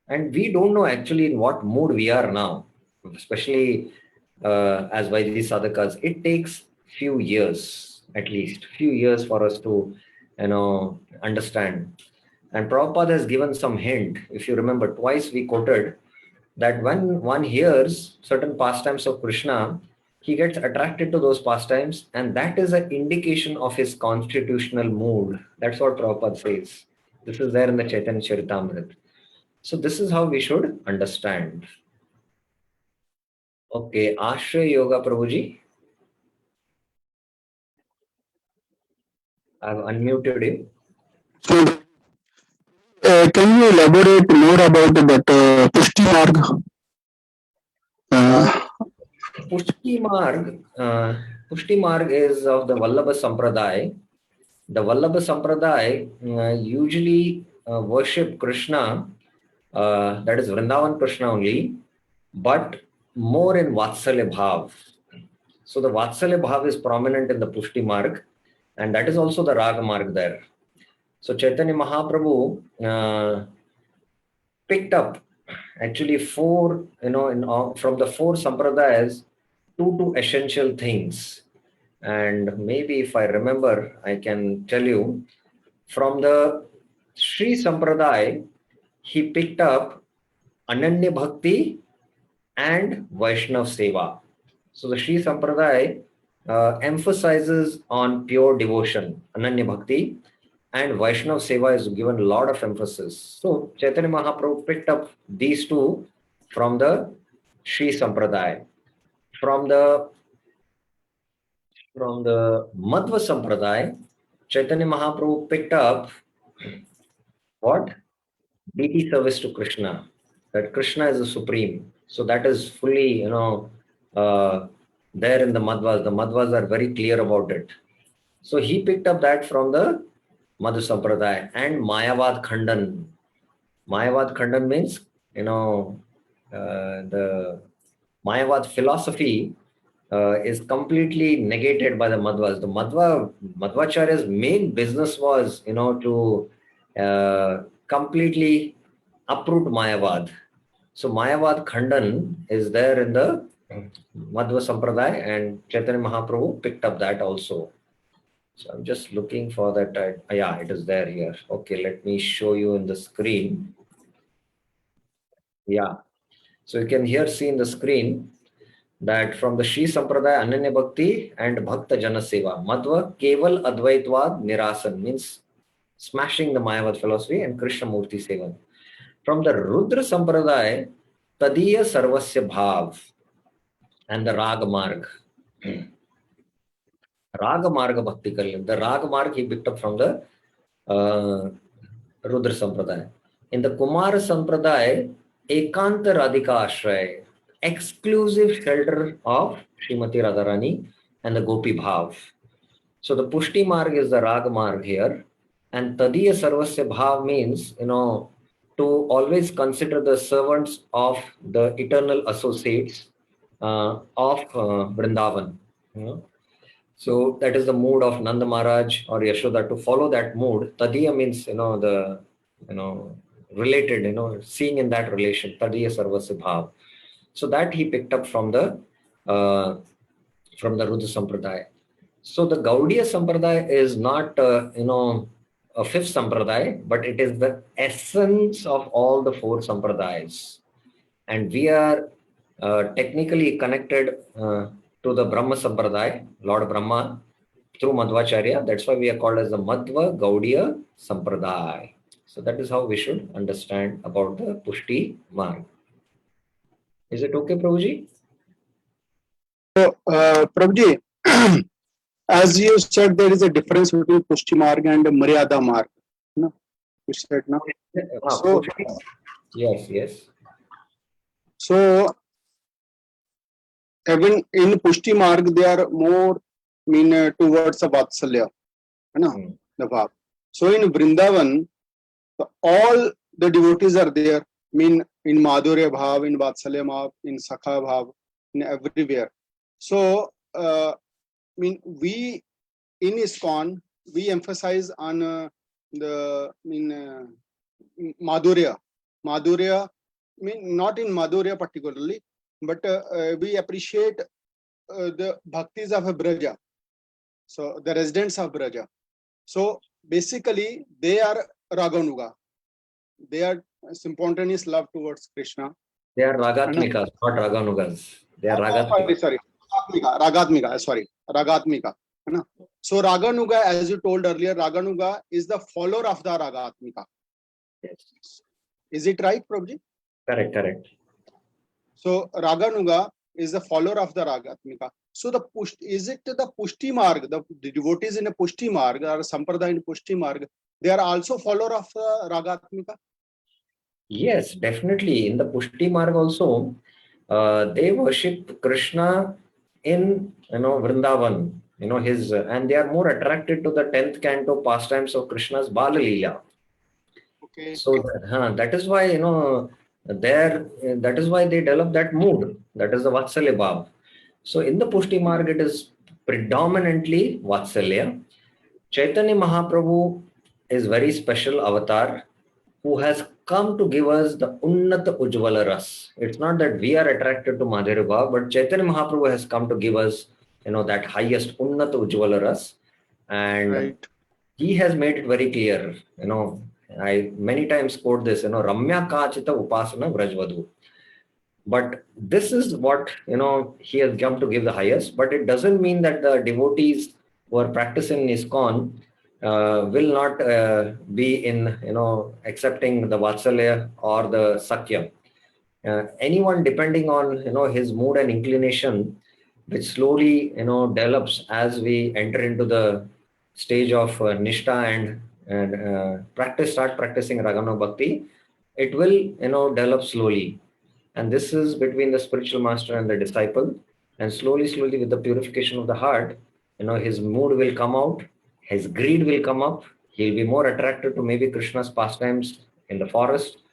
Speaker 1: And we don't know actually in what mood we are now, especially as Vaidhi sadhakas. It takes few years, at least few years, for us to, understand. And Prabhupada has given some hint. If you remember, twice we quoted that when one hears certain pastimes of Krishna, he gets attracted to those pastimes, and that is an indication of his constitutional mood. That's what Prabhupada says. This is there in the Chaitanya Charitamrita. So this is how we should understand. Okay, Ashray Yoga Prabhuji. I've unmuted him.
Speaker 3: So, can you elaborate more about that Pushti Marg?
Speaker 1: Pushti Marg is of the Vallabha Sampradaya. The Vallabha Sampradaya usually worship Krishna, that is Vrindavan Krishna only, but more in Vatsalya Bhav. So the Vatsalya Bhav is prominent in the Pushti Marg, and that is also the Raga Marg there. So Chaitanya Mahaprabhu picked up actually four, from the four sampradayas, two essential things. And maybe if I remember, I can tell you, from the Sri Sampradaya, he picked up Ananya Bhakti and Vaishnav Seva. So the Sri Sampradaya emphasizes on pure devotion, Ananya Bhakti, and Vaishnav Seva is given a lot of emphasis. So Chaitanya Mahaprabhu picked up these two from the Sri Sampradaya. From the Madhva Sampradaya, Chaitanya Mahaprabhu picked up what? Deity service to Krishna. That Krishna is the supreme. So that is fully, there in the Madhvas. The Madhvas are very clear about it. So he picked up that from the Madhu Sampradaya. And Mayavad Khandan. Mayavad Khandan means, the Mayavad philosophy is completely negated by the Madhvas. The Madhvacharya's main business was, to completely uproot Mayavad. So Mayavad Khandan is there in the Madhva Sampradaya, and Chaitanya Mahaprabhu picked up that also. So I'm just looking for that. Yeah, it is there here. Okay, let me show you in the screen. Yeah. So you can here see in the screen that from the Sri Sampradaya, Ananya Bhakti and Bhakta Jana Seva, Madhva Keval Advaitvad Nirasan means smashing the Mayavad philosophy, and Krishna Murti Sevan. From the Rudra Sampradaya, Tadiya Sarvasya Bhav and the Raga Marg. Raga Marga Bhakti Kalyan. The Raga Marg he picked up from the Rudra Sampradaya. In the Kumara Sampradaya, Ekanta Radhika Ashray, exclusive shelter of Srimati Radharani and the Gopi Bhav. So the Pushti Marg is the Raga Marg here, and Tadiya Sarvasya Bhav means, to always consider the servants of the eternal associates of Vrindavan. So that is the mood of Nanda Maharaj or Yashoda, to follow that mood. Tadiya means, the, related, seeing in that relation, Tadiya Sarvasya Bhav. So that he picked up from the Rudra Sampradaya. So the Gaudiya Sampradaya is not, a fifth Sampradaya, but it is the essence of all the four Sampradayas. And we are technically connected to the Brahma Sampradaya, Lord Brahma, through Madhvacharya. That's why we are called as the Madhva Gaudiya Sampradaya. So that is how we should understand about the Pushti Marg. Is it okay, Prabhuji?
Speaker 3: So, Prabhuji, as you said, there is a difference between Pushti Marg and Maryada Marg. No, you said no. So,
Speaker 1: Yes, yes.
Speaker 3: so even in Pushti Marg, they are more towards a Vatsalya, the Bhav. So in Vrindavan, all the devotees are there. In Madhurya Bhav, in Vatsalya Bhav, in Sakha Bhav, in everywhere. So we in ISKCON we emphasize on the Madhurya. Madhurya, not in Madhurya particularly, but we appreciate the bhaktis of Braja. So the residents of Braja. So basically, they are Raganuga. They are spontaneous love towards Krishna.
Speaker 1: They are Ragatmikas, not Raganugas. They are Ragatmikas.
Speaker 3: Sorry. Ragatmika. Sorry. Ragatmika. So Raganuga, as you told earlier, Raganuga is the follower of the Ragatmika.
Speaker 1: Yes.
Speaker 3: Is it right, Prabhuji?
Speaker 1: Correct, correct.
Speaker 3: So Raganuga is the follower of the Ragatmika. So is it the Pushti Marg, the devotees in a Pushti Marg or Sampradaya in Pushti Marg, they are also follower of Ragatmika?
Speaker 1: Yes, definitely. In the Pushti Marg also, they worship Krishna in Vrindavan. His and they are more attracted to the 10th canto pastimes of Krishna's Bala Leela.
Speaker 3: Okay.
Speaker 1: So that is why that is why they develop that mood. That is the Vatsalya Bhav. So in the Pushti Marg, it is predominantly Vatsalya. Chaitanya Mahaprabhu is very special avatar who has come to give us the Unnata Ujjvala Ras. It's not that we are attracted to Madhurya Bhav, but Chaitanya Mahaprabhu has come to give us, that highest Unnata Ujjvala Ras. And
Speaker 3: right.
Speaker 1: He has made it very clear, I many times quote this, Ramya Kachita Upasana Vrajvadhu. But this is what, he has come to give the highest, but it doesn't mean that the devotees who are practicing ISKCON will not be in, accepting the Vatsalya or the Sakya. Anyone depending on, his mood and inclination, which slowly, develops as we enter into the stage of Nishtha and start practicing Ragana Bhakti, it will, develop slowly. And this is between the spiritual master and the disciple. And slowly, slowly, with the purification of the heart, his mood will come out, his greed will come up. He'll be more attracted to maybe Krishna's pastimes in the forest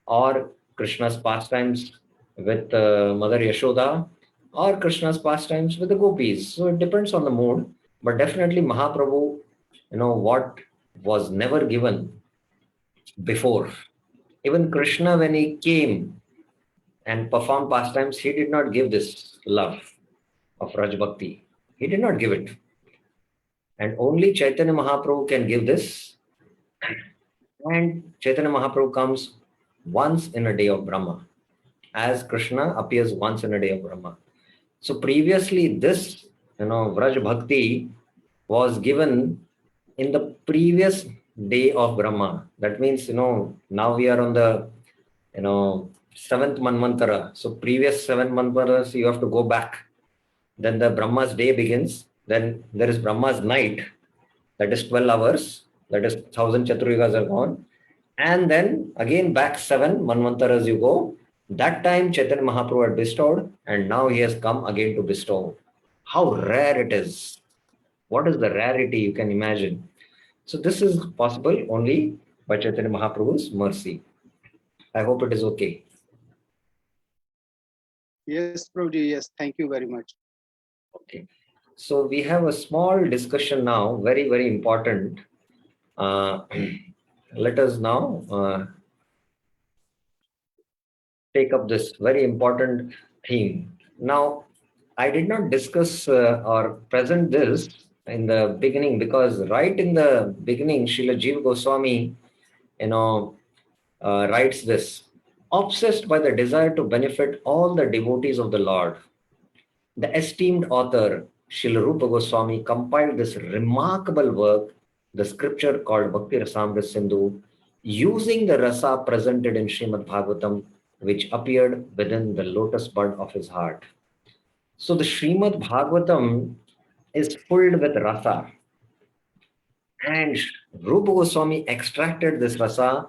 Speaker 1: or Krishna's pastimes with Mother Yashoda or Krishna's pastimes with the gopis. So it depends on the mood. But definitely Mahaprabhu, what was never given before. Even Krishna, when he came and performed pastimes, he did not give this love of Raj Bhakti. He did not give it. And only Chaitanya Mahaprabhu can give this. And Chaitanya Mahaprabhu comes once in a day of Brahma, as Krishna appears once in a day of Brahma. So previously this, Vraj Bhakti was given in the previous day of Brahma. That means, now we are on the, 7th Manvantara. So previous 7 Manvantaras, you have to go back. Then the Brahma's day begins. Then there is Brahma's night. That is 12 hours. That is 1000 Chaturyugas are gone. And then again back 7 Manvantaras you go. That time Chaitanya Mahaprabhu had bestowed, and now he has come again to bestow. How rare it is. What is the rarity you can imagine? So this is possible only by Chaitanya Mahaprabhu's mercy. I hope it is okay.
Speaker 3: Yes, Prabhuji. Yes, thank you very much.
Speaker 1: Okay. So we have a small discussion now, very, very important. Let us now take up this very important theme. Now, I did not discuss or present this in the beginning because right in the beginning, Srila Jiva Goswami, writes this: obsessed by the desire to benefit all the devotees of the Lord, the esteemed author Srila Rupa Goswami compiled this remarkable work, the scripture called Bhakti Rasamrita Sindhu, using the rasa presented in Srimad Bhagavatam, which appeared within the lotus bud of his heart. So the Srimad Bhagavatam is filled with rasa. And Rupa Goswami extracted this rasa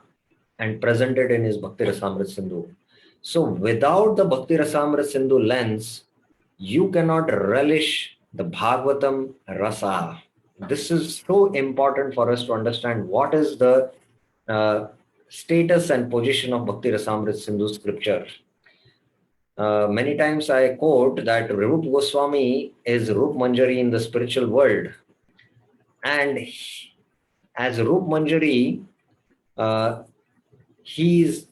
Speaker 1: and presented in his Bhakti Rasamrita Sindhu. So without the Bhakti Rasamrita Sindhu lens, you cannot relish the Bhagavatam rasa. This is so important for us to understand what is the status and position of Bhakti Rasamrita Sindhu scripture. Many times I quote that Rupa Goswami is Rup Manjari in the spiritual world. And as Rup Manjari, he is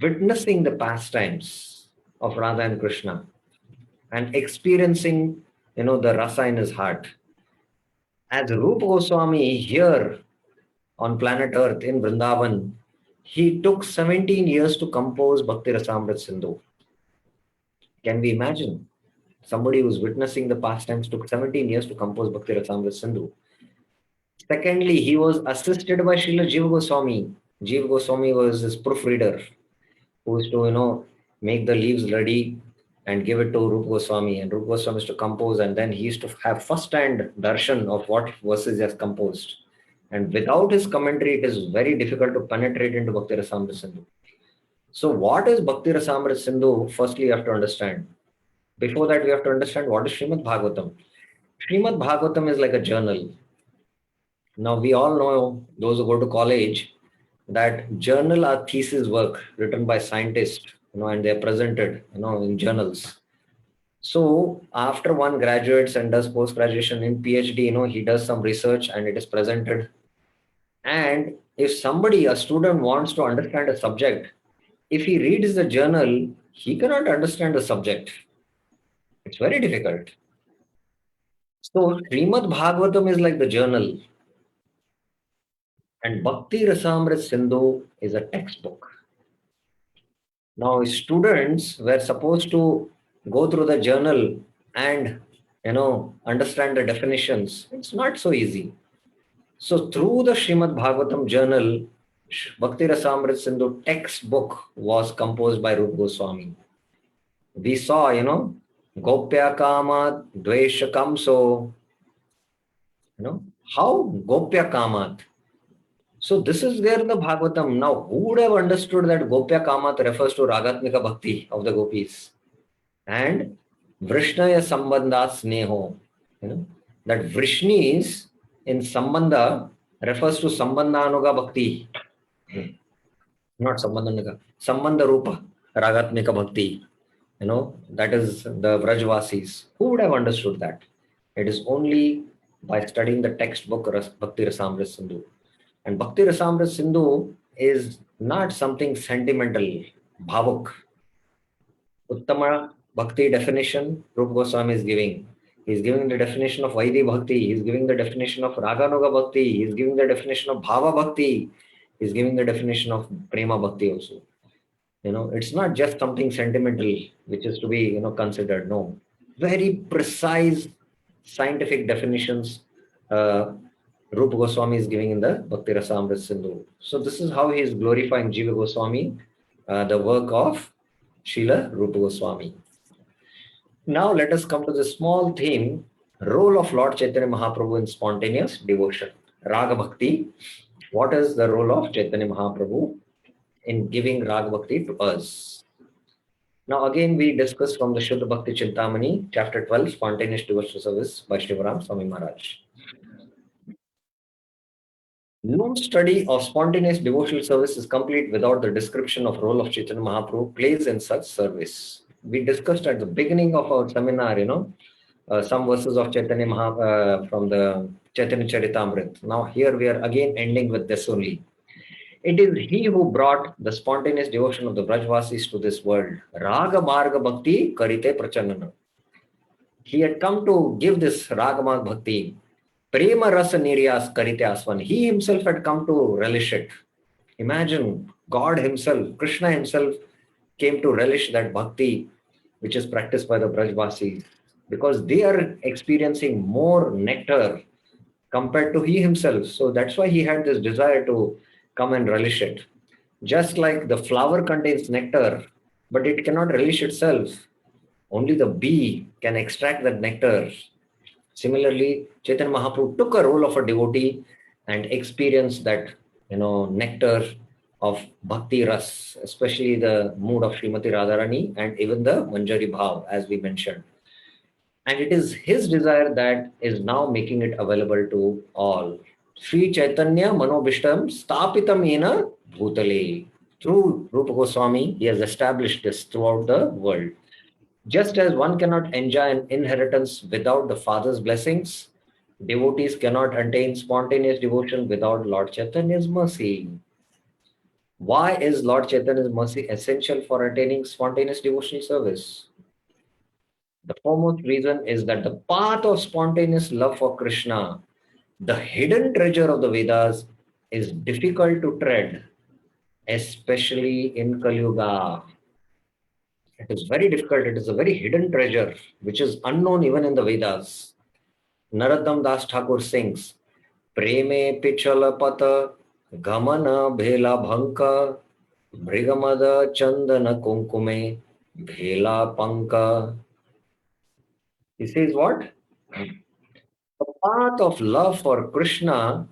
Speaker 1: witnessing the pastimes of Radha and Krishna and experiencing, the rasa in his heart. As Rupa Goswami here on planet Earth in Vrindavan, he took 17 years to compose Bhakti Rasamrita Sindhu. Can we imagine? Somebody who's witnessing the pastimes took 17 years to compose Bhakti Rasamrita Sindhu. Secondly, he was assisted by Srila Jiva Goswami. Jiva Goswami was his proofreader who is to, make the leaves ready and give it to Rupa Goswami. And Rupa Goswami is to compose, and then he used to have first-hand darshan of what verses he has composed. And without his commentary, it is very difficult to penetrate into Bhakti Rasamrita Sindhu. So what is Bhakti Rasamrita Sindhu? Firstly, you have to understand. Before that, we have to understand what is Srimad Bhagavatam. Srimad Bhagavatam is like a journal. Now, we all know, those who go to college, that journal are thesis work written by scientists, and they're presented, in journals. So after one graduates and does post-graduation in PhD, he does some research and it is presented. And if somebody, a student, wants to understand a subject, if he reads the journal, he cannot understand the subject. It's very difficult. So Srimad Bhagavatam is like the journal. And Bhakti Rasamrita Sindhu is a textbook. Now, students were supposed to go through the journal and, understand the definitions. It's not so easy. So, through the Srimad Bhagavatam journal, Bhakti Rasamrita Sindhu textbook was composed by Rupa Goswami. We saw, Gopya Kamat, Dvesha Kamso. How Gopya Kamat? So this is there in the Bhagavatam. Now, who would have understood that Gopya Kamat refers to Ragatmika Bhakti of the gopis? And Vrishnaya Sambandha Sneho. That Vrishnis in Sambandha refers to Sambandhanuga Bhakti. Not Sambandhanuga. Sambandha Rupa Ragatmika Bhakti. That is the Vrajvasis. Who would have understood that? It is only by studying the textbook Bhakti Rasamrita Sindhu. And Bhakti Rasamrita Sindhu is not something sentimental, bhavuk. Uttama Bhakti definition, Rupa Goswami is giving. He is giving the definition of Vaidhi Bhakti. He is giving the definition of Raganuga Bhakti. He is giving the definition of Bhava Bhakti. He is giving the definition of Prema Bhakti also. It's not just something sentimental which is to be, considered. No. Very precise scientific definitions Rupa Goswami is giving in the Bhakti Rasamrita Sindhu. So this is how he is glorifying Jiva Goswami, the work of Srila Rupa Goswami. Now let us come to the small theme, role of Lord Chaitanya Mahaprabhu in spontaneous devotion. Raga Bhakti. What is the role of Chaitanya Mahaprabhu in giving Raga Bhakti to us? Now again we discuss from the Shuddha Bhakti Chintamani, chapter 12, Spontaneous Devotional Service by Shivaram Swami Maharaj. No study of spontaneous devotional service is complete without the description of role of Chaitanya Mahaprabhu plays in such service. We discussed at the beginning of our seminar, some verses of Chaitanya from the Chaitanya Charitamrita. Now here we are again ending with this only. It is he who brought the spontaneous devotion of the Brajvasis to this world. Raga Marga Bhakti Karite Prachanana. He had come to give this Raga Marga Bhakti. Prema Rasa Niryas Karite Aswan. He himself had come to relish it. Imagine God himself, Krishna himself came to relish that bhakti which is practiced by the Brajvasis because they are experiencing more nectar compared to he himself. So that's why he had this desire to come and relish it. Just like the flower contains nectar, but it cannot relish itself. Only the bee can extract that nectar. Similarly, Chaitanya Mahaprabhu took a role of a devotee and experienced that, nectar of bhakti ras, especially the mood of Srimati Radharani and even the Manjari Bhav, as we mentioned. And it is his desire that is now making it available to all. Sri Chaitanya Manobishtam Stapitam Yena Bhutale. Through Rupa Goswami, he has established this throughout the world. Just as one cannot enjoy an inheritance without the Father's blessings, devotees cannot attain spontaneous devotion without Lord Chaitanya's mercy. Why is Lord Chaitanya's mercy essential for attaining spontaneous devotional service? The foremost reason is that the path of spontaneous love for Krishna, the hidden treasure of the Vedas, is difficult to tread, especially in Kali Yuga. It is very difficult. It is a very hidden treasure, which is unknown even in the Vedas. Narottama Das Thakur sings, Preme Pichalapata Gamana Bhela Bhanka Brigamada Chandana Kunkume Bhela Panka. He says what? The path of love for Krishna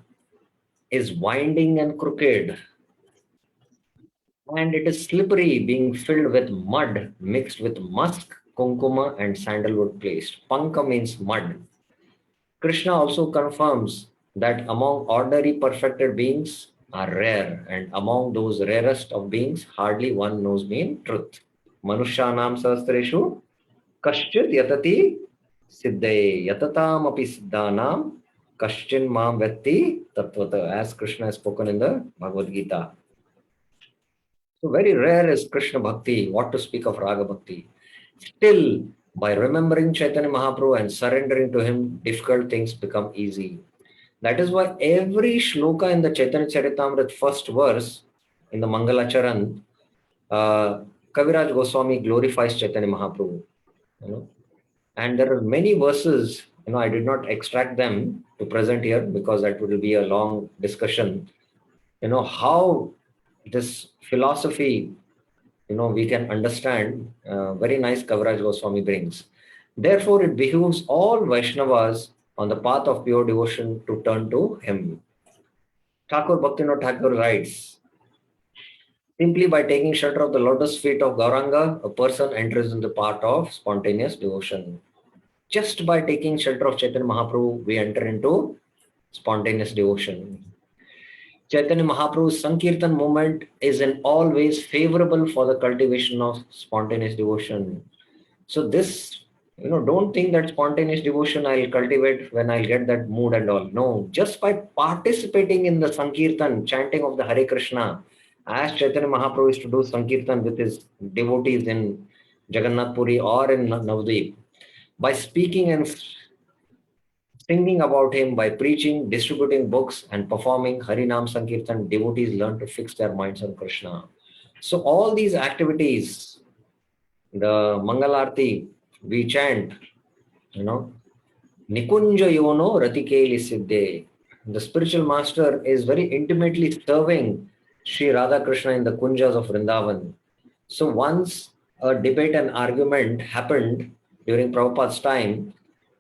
Speaker 1: is winding and crooked, and it is slippery, being filled with mud mixed with musk, kunkuma, and sandalwood paste. Panka means mud. Krishna also confirms that among ordinary perfected beings are rare, and among those rarest of beings, hardly one knows me in truth. Manushanam sahasreshu kaschit yatati siddhe yatatam api siddhanam kaschin mam vetti tattvata, as Krishna has spoken in the Bhagavad Gita. So very rare is Krishna Bhakti, what to speak of Raga Bhakti. Still, by remembering Chaitanya Mahaprabhu and surrendering to him, difficult things become easy. That is why every shloka in the Chaitanya Charitamrita first verse, in the Mangalacharan, Kaviraj Goswami glorifies Chaitanya Mahaprabhu. And there are many verses, I did not extract them to present here because that would be a long discussion. How this philosophy, we can understand, very nice Kaviraj Goswami brings. Therefore, it behooves all Vaishnavas on the path of pure devotion to turn to him. Thakur Bhaktivinoda Thakur writes, simply by taking shelter of the lotus feet of Gauranga, a person enters in the path of spontaneous devotion. Just by taking shelter of Chaitanya Mahaprabhu, we enter into spontaneous devotion. Chaitanya Mahaprabhu's Sankirtan movement is in all ways favorable for the cultivation of spontaneous devotion. So this, don't think that spontaneous devotion I'll cultivate when I'll get that mood and all. No, just by participating in the Sankirtan, chanting of the Hare Krishna, as Chaitanya Mahaprabhu used to do Sankirtan with his devotees in Jagannath Puri or in Navadvip, by speaking and singing about him, by preaching, distributing books, and performing Harinam Sankirtan, devotees learn to fix their minds on Krishna. So all these activities, the Mangalarti, we chant, Nikunja Yono Ratikeli Siddhe. The spiritual master is very intimately serving Sri Radha Krishna in the Kunjas of Vrindavan. So once a debate and argument happened during Prabhupada's time,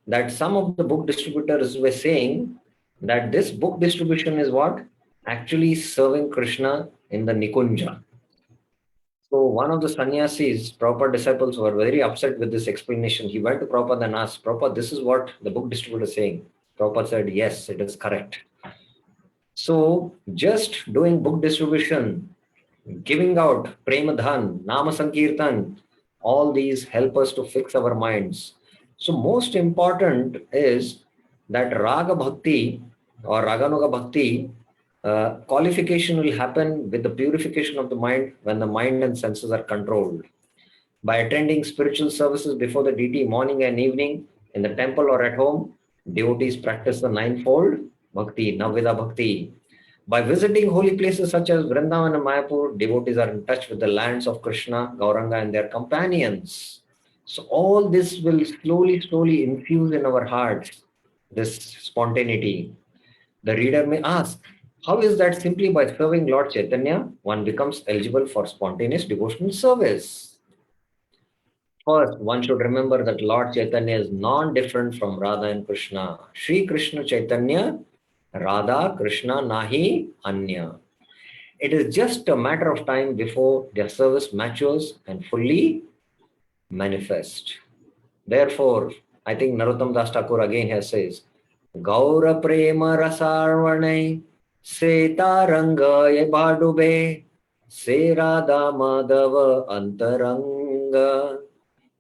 Speaker 1: that some of the book distributors were saying that this book distribution is what? Actually serving Krishna in the Nikunja. So one of the sannyasis, Prabhupada disciples, were very upset with this explanation. He went to Prabhupada and asked, Prabhupada, this is what the book distributor is saying. Prabhupada said, yes, it is correct. So just doing book distribution, giving out Premadhan, Nama Sankirtan, all these help us to fix our minds. So most important is that Raga Bhakti or Raganuga Bhakti, qualification will happen with the purification of the mind when the mind and senses are controlled. By attending spiritual services before the deity morning and evening in the temple or at home, devotees practice the ninefold Bhakti, Navvida Bhakti. By visiting holy places such as Vrindavan and Mayapur, devotees are in touch with the lands of Krishna, Gauranga and their companions. So all this will slowly infuse in our hearts this spontaneity. The reader may ask, how is that? Simply by serving Lord Chaitanya, one becomes eligible for spontaneous devotional service. First, one should remember that Lord Chaitanya is non-different from Radha and Krishna. Shri Krishna Chaitanya, Radha, Krishna, Nahi, Anya. It is just a matter of time before their service matures and fully manifest. Therefore, I think Narottam Das Thakur again here says, Gaura Prema Rasarvane Seta Ranga Yebadube Se Radha Madhava Antaranga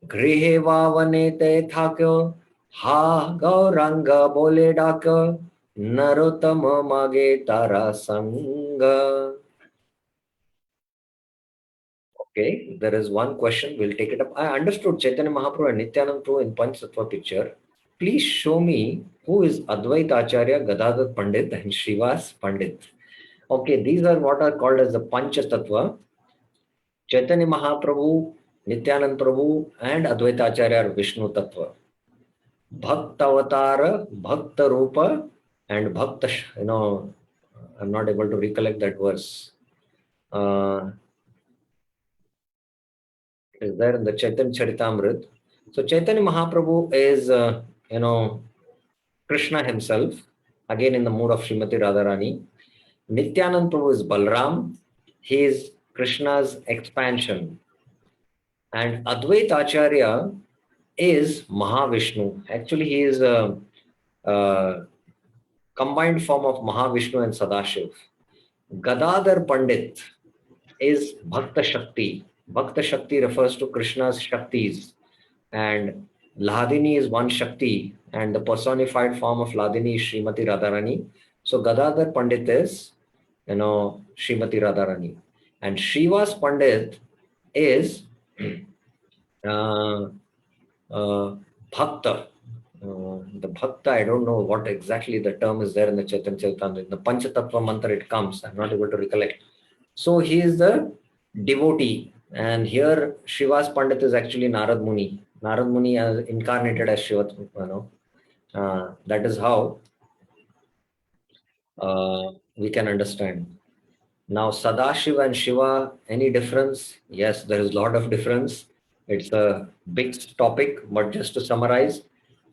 Speaker 1: Grihe Vavane Te Thakyo Ha Gauranga Bole Daka Narottama Mage Tara Sanga. Okay, there is one question. We'll take it up. I understood Chaitanya Mahaprabhu and Nityanand Prabhu in Panch Tattva picture. Please show me who is Advaita Acharya, Gadadhar Pandit and Srivas Pandit. Okay, these are what are called as the Pancha Tattva. Chaitanya Mahaprabhu, Nityanand Prabhu and Advaita Acharya are Vishnu Tattva. Bhakta Avatara, Bhakta Rupa and Bhakta, I'm not able to recollect that verse. Is there in the Chaitanya Charitamrita. So Chaitanya Mahaprabhu is, Krishna himself, again in the mood of Srimati Radharani. Nityanand Prabhu is Balram. He is Krishna's expansion. And Advaita Acharya is Mahavishnu. Actually, he is a combined form of Mahavishnu and Sadashiv. Gadadhar Pandit is Bhakta Shakti. Bhakta Shakti refers to Krishna's Shaktis. And Ladini is one Shakti. And the personified form of Ladini is Srimati Radharani. So Gadadhar Pandit is, Srimati Radharani. And Srivas Pandit is Bhakta. The Bhakta, I don't know what exactly the term is there in the Chaitanya Charitamrita. In the Panchatattva mantra it comes. I'm not able to recollect. So he is the devotee. And here Srivas Pandit is actually Narad Muni. Narad Muni is incarnated as Shiva. That is how we can understand. Now Sadashiva and Shiva, any difference? Yes, there is a lot of difference. It's a big topic, but just to summarize,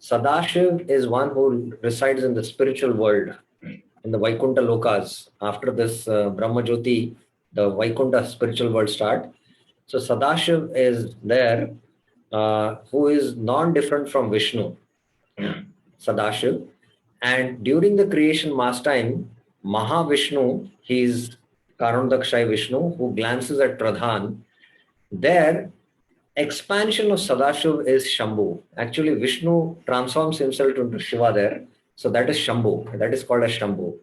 Speaker 1: Sadashiv is one who resides in the spiritual world, in the Vaikuntha Lokas. After this Brahma Jyoti, the Vaikuntha spiritual world start. So Sadashiv is there, who is non-different from Vishnu, Sadashiv. And during the creation mass time, Mahavishnu, he is Karandakshay Vishnu, who glances at Pradhan. There, expansion of Sadashiv is Shambhu. Actually, Vishnu transforms himself into Shiva there. So that is Shambhu. That is called as Shambhu.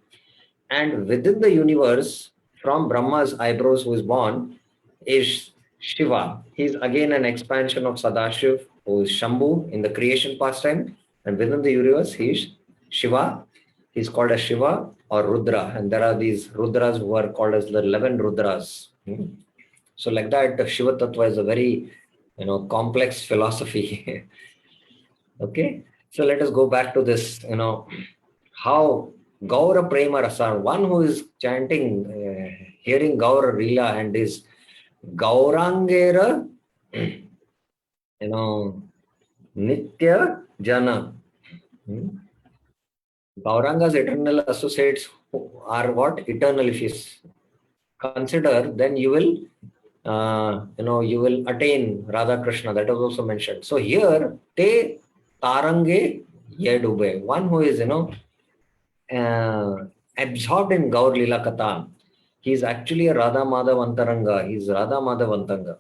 Speaker 1: And within the universe, from Brahma's eyebrows who is born, is Shiva. He is again an expansion of Sadashiv, who is Shambhu in the creation pastime. And within the universe, he is Shiva. He is called as Shiva or Rudra. And there are these Rudras who are called as the 11 Rudras. So like that, the Shiva Tattva is a very complex philosophy. Okay, so let us go back to this, how Gaura Prema Rasa, one who is chanting, hearing Gaura Rila and is Gaurangera, Nitya Jana. Gauranga's eternal associates are what? Eternal. If you consider, then you will you will attain Radha Krishna. That was also mentioned. So here, Te Tarange Yedube, one who is, absorbed in Gaur Lila Katha. He is actually a Radha Madhav Antaranga. He is Radha Madhav Antanga.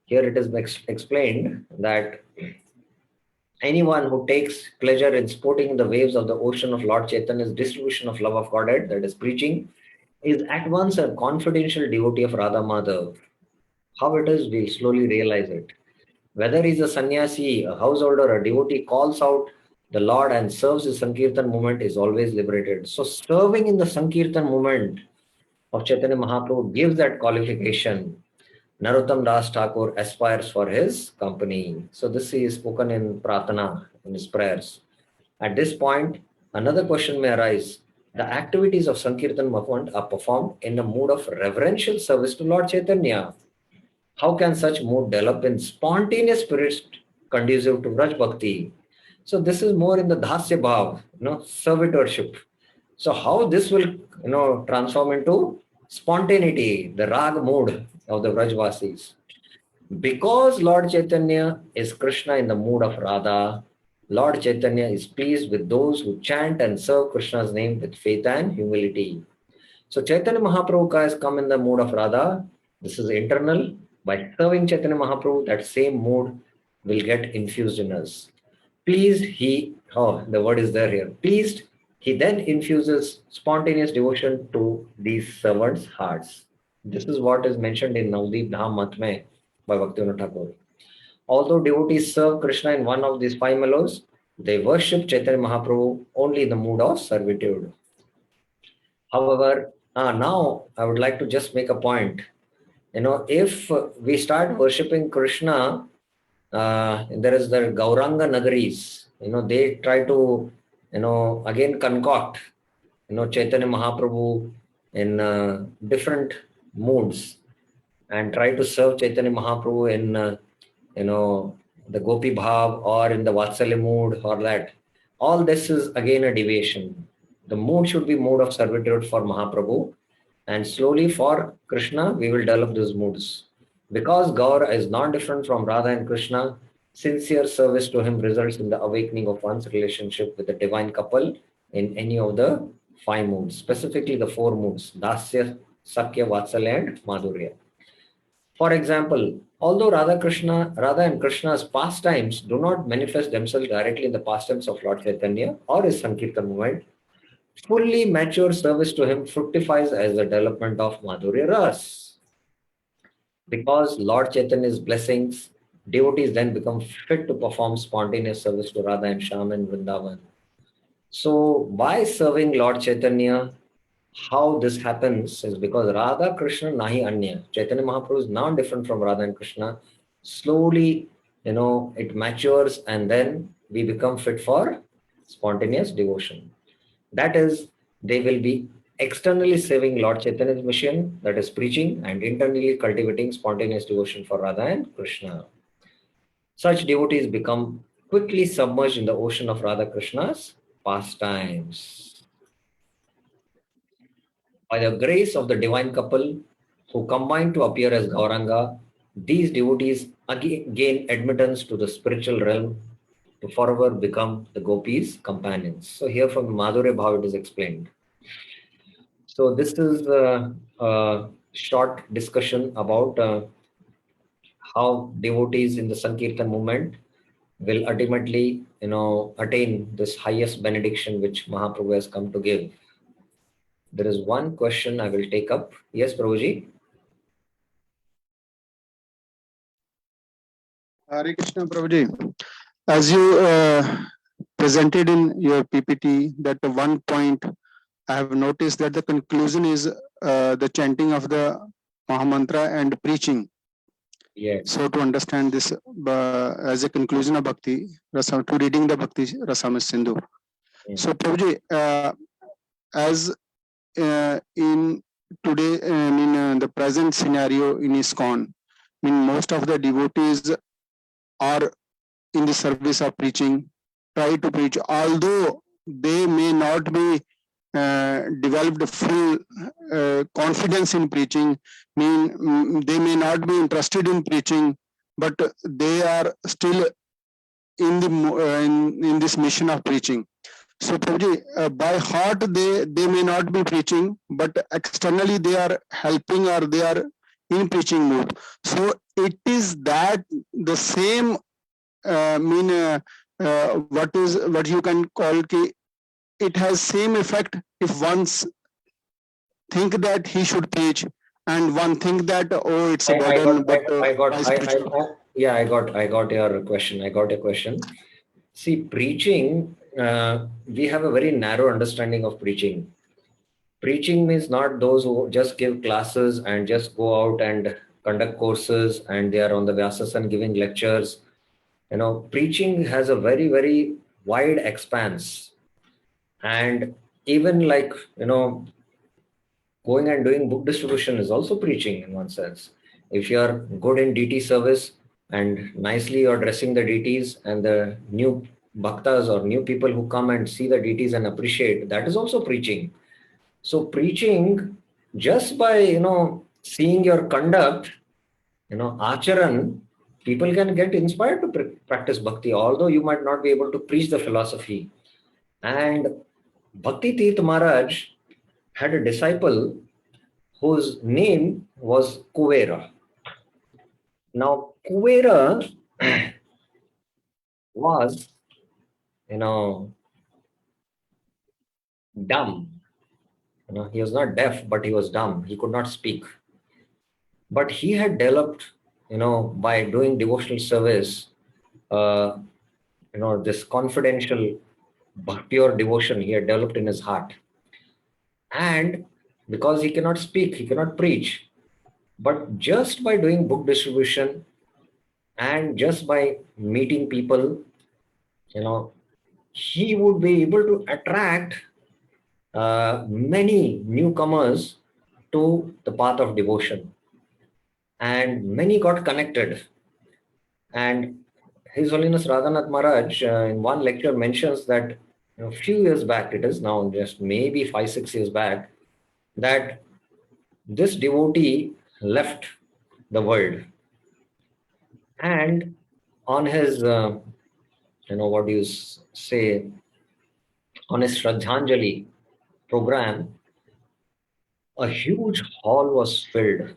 Speaker 1: Here it is explained that anyone who takes pleasure in sporting in the waves of the ocean of Lord Chaitanya's distribution of love of Godhead, that is preaching, is at once a confidential devotee of Radha Madhav. How it is, we'll slowly realize it. Whether he's a sannyasi, a householder, a devotee, calls out the Lord and serves the Sankirtan movement, is always liberated. So serving in the Sankirtan movement of Chaitanya Mahaprabhu gives that qualification. Narottam Das Thakur aspires for his company. So this is spoken in Pratana, in his prayers. At this point, another question may arise. The activities of Sankirtan movement are performed in a mood of reverential service to Lord Chaitanya. How can such mood develop in spontaneous spirits conducive to Raj Bhakti? So this is more in the Dhasya Bhav, servitorship. So how this will, transform into spontaneity, the Rag mood of the Vrajvasis. Because Lord Chaitanya is Krishna in the mood of Radha, Lord Chaitanya is pleased with those who chant and serve Krishna's name with faith and humility. So Chaitanya Mahaprabhu has come in the mood of Radha. This is internal. By serving Chaitanya Mahaprabhu, that same mood will get infused in us. Pleased, the word is there here. Pleased, he then infuses spontaneous devotion to these servants' hearts. This is what is mentioned in Navdeep Dham Matme by Bhaktivinoda Thakur. Although devotees serve Krishna in one of these five mellows, they worship Chaitanya Mahaprabhu only in the mood of servitude. However, now I would like to just make a point. If we start worshipping Krishna, there is the Gauranga Nagaris. They try to, again concoct, Chaitanya Mahaprabhu in different moods and try to serve Chaitanya Mahaprabhu in, the Gopi Bhav or in the Vatsalya mood or that. All this is again a deviation. The mood should be mood of servitude for Mahaprabhu, and slowly for Krishna we will develop these moods. Because Gaur is not different from Radha and Krishna, sincere service to him results in the awakening of one's relationship with the divine couple in any of the five moods, specifically the four moods: Dasya, Sakya, Vatsalya and Madhurya. For example, although Radha and Krishna's pastimes do not manifest themselves directly in the pastimes of Lord Chaitanya or his Sankirtan movement, fully mature service to him fructifies as the development of Madhurya Ras. Because Lord Chaitanya's blessings, devotees then become fit to perform spontaneous service to Radha and Shyam in Vrindavan. So by serving Lord Chaitanya, how this happens is because Radha Krishna Nahi Anya. Chaitanya Mahaprabhu is not different from Radha and Krishna. Slowly, it matures and then we become fit for spontaneous devotion. That is, they will be externally serving Lord Chaitanya's mission, that is preaching, and internally cultivating spontaneous devotion for Radha and Krishna. Such devotees become quickly submerged in the ocean of Radha Krishna's pastimes. By the grace of the divine couple who combine to appear as Gauranga, these devotees again gain admittance to the spiritual realm to forever become the gopis' companions. So here from Madhurya Bhav it is explained. So this is a short discussion about how devotees in the Sankirtan movement will ultimately, attain this highest benediction which Mahaprabhu has come to give. There is one question I will take up. Yes, Prabhuji.
Speaker 3: Hare Krishna, Prabhuji. As you presented in your PPT, that one point I have noticed that the conclusion is the chanting of the Mahamantra and preaching.
Speaker 1: Yes.
Speaker 3: So to understand this as a conclusion of Bhakti, to reading the Bhakti Rasamrita Sindhu. So Prabhuji, as in today, the present scenario in ISKCON, most of the devotees are in the service of preaching, try to preach, although they may not be developed full confidence in preaching, they may not be interested in preaching, but they are still in the in this mission of preaching. So Prabhuji, by heart they may not be preaching, but externally they are helping or they are in preaching mood. So it is that the same what you can call ki, it has same effect if one's think that he should preach and one think that it's a burden.
Speaker 1: I got your question. I got your question. See, preaching, we have a very narrow understanding of preaching. Preaching means not those who just give classes and just go out and conduct courses and they are on the Vyasasan giving lectures. Preaching has a very, very wide expanse. And even going and doing book distribution is also preaching in one sense. if you are good in DT service and nicely you're dressing the DTs, and the new bhaktas or new people who come and see the DTs and appreciate, that is also preaching. So preaching, just by, seeing your conduct, acharan, people can get inspired to practice bhakti, although you might not be able to preach the philosophy. And Bhakti Tirth Maharaj had a disciple whose name was Kuvera. Now, Kuvera was, dumb. He was not deaf, but he was dumb. He could not speak. But he had developed, by doing devotional service, uh, this confidential pure devotion he had developed in his heart. And because he cannot speak, he cannot preach, but just by doing book distribution and just by meeting people, he would be able to attract many newcomers to the path of devotion. And many got connected. And His Holiness Radhanath Maharaj in one lecture mentions that a few years back, it is now just maybe 5-6 years back, that this devotee left the world. And on his, what do you say, on his Shraddhanjali program, a huge hall was filled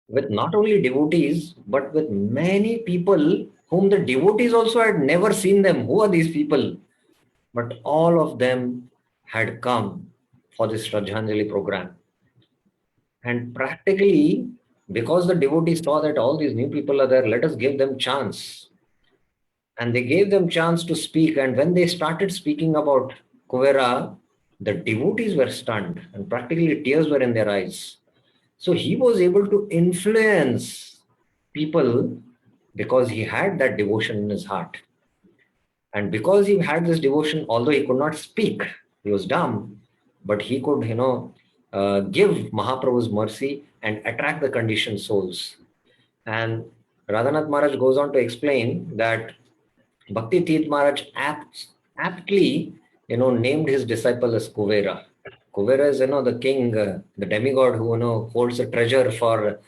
Speaker 1: with not only devotees, but with many people whom the devotees also had never seen them. Who are these people? But all of them had come for this Shraddhanjali program. And practically, because the devotees saw that all these new people are there, let us give them chance. And they gave them chance to speak. And when they started speaking about Kuvera, the devotees were stunned and practically tears were in their eyes. So he was able to influence people because he had that devotion in his heart. And because he had this devotion, although he could not speak, he was dumb, but he could, give Mahaprabhu's mercy and attract the conditioned souls. And Radhanath Maharaj goes on to explain that Bhakti Tirth Maharaj aptly, named his disciple as Kuvera. Kuvera is, the king, the demigod who, holds a treasure for,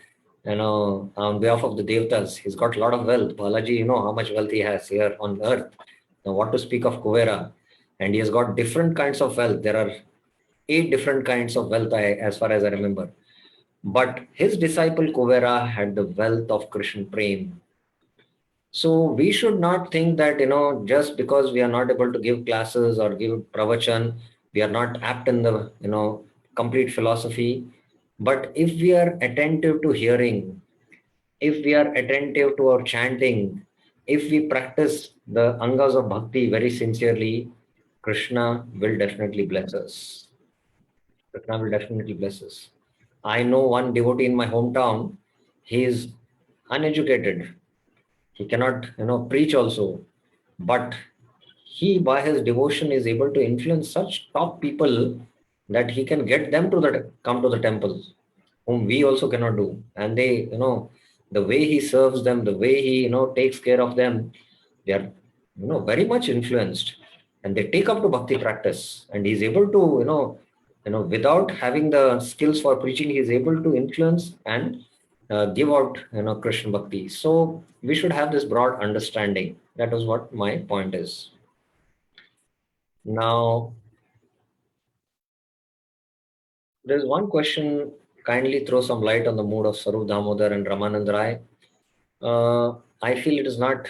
Speaker 1: on behalf of the Devatas. He's got a lot of wealth. Balaji, you know how much wealth he has here on earth. Now, what to speak of Kuvera? And he has got different kinds of wealth. There are 8 different kinds of wealth, as far as I remember. But his disciple Kuvera had the wealth of Krishna Prem. So we should not think that, just because we are not able to give classes or give pravachan, we are not apt in the, complete philosophy. But if we are attentive to hearing, if we are attentive to our chanting, if we practice the angas of bhakti very sincerely, Krishna will definitely bless us. Krishna will definitely bless us. I know one devotee in my hometown. He is uneducated. He cannot, preach also. But he, by his devotion, is able to influence such top people that he can get them to come to the temple, whom we also cannot do. And they, the way he serves them, the way he, takes care of them, they are, very much influenced, and they take up to bhakti practice. And he's able to, without having the skills for preaching, he is able to influence and give out, Krishna bhakti. So we should have this broad understanding. That was what my point is. Now, there's one question. Kindly throw some light on the mood of Sarup Damodar and Ramanand Rai. I feel it is not,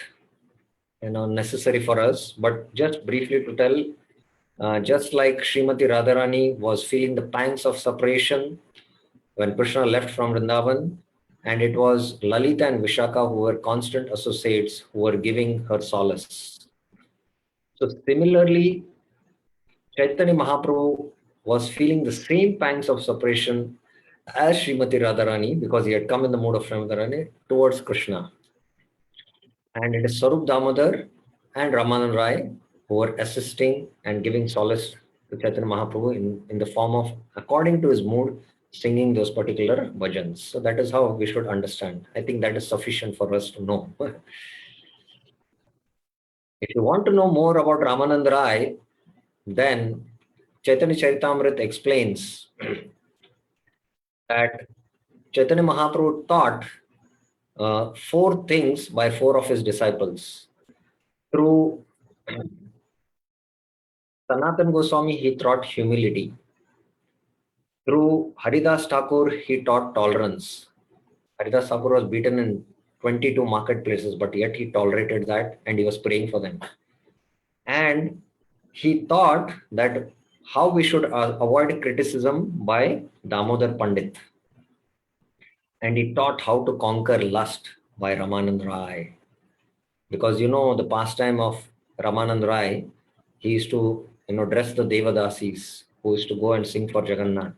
Speaker 1: necessary for us, but just briefly to tell, just like Srimati Radharani was feeling the pangs of separation when Krishna left from Vrindavan, and it was Lalita and Vishaka who were constant associates who were giving her solace. So similarly, Chaitanya Mahaprabhu was feeling the same pangs of separation as Srimati Radharani, because he had come in the mood of Srimati Radharani towards Krishna. And it is Sarup Damodar and Ramanand Rai who were assisting and giving solace to Chaitanya Mahaprabhu in the form of, according to his mood, singing those particular bhajans. So that is how we should understand. I think that is sufficient for us to know. If you want to know more about Ramanand Rai, then Chaitanya Charitamrita explains that Chaitanya Mahaprabhu taught 4 things by 4 of his disciples. Through Sanatan Goswami, he taught humility. Through Haridas Thakur, he taught tolerance. Haridas Thakur was beaten in 22 marketplaces, but yet he tolerated that and he was praying for them. And he taught that how we should avoid criticism by Damodar Pandit. And he taught how to conquer lust by Ramanand Rai. Because the pastime of Ramanand Rai, he used to dress the Devadasis who used to go and sing for Jagannath.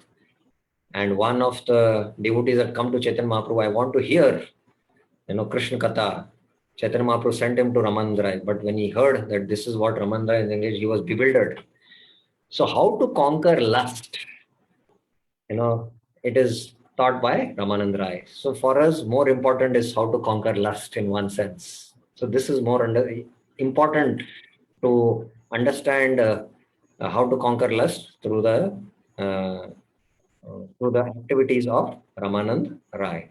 Speaker 1: And one of the devotees had come to Chaitanya Mahaprabhu, I want to hear Krishna Katha. Chaitanya Mahaprabhu sent him to Ramanand Rai, but when he heard that this is what Ramanand Rai is engaged, he was bewildered. So how to conquer lust? It is taught by Ramanand Rai. So for us, more important is how to conquer lust in one sense. So this is more important to understand how to conquer lust through the activities of Ramanand Rai.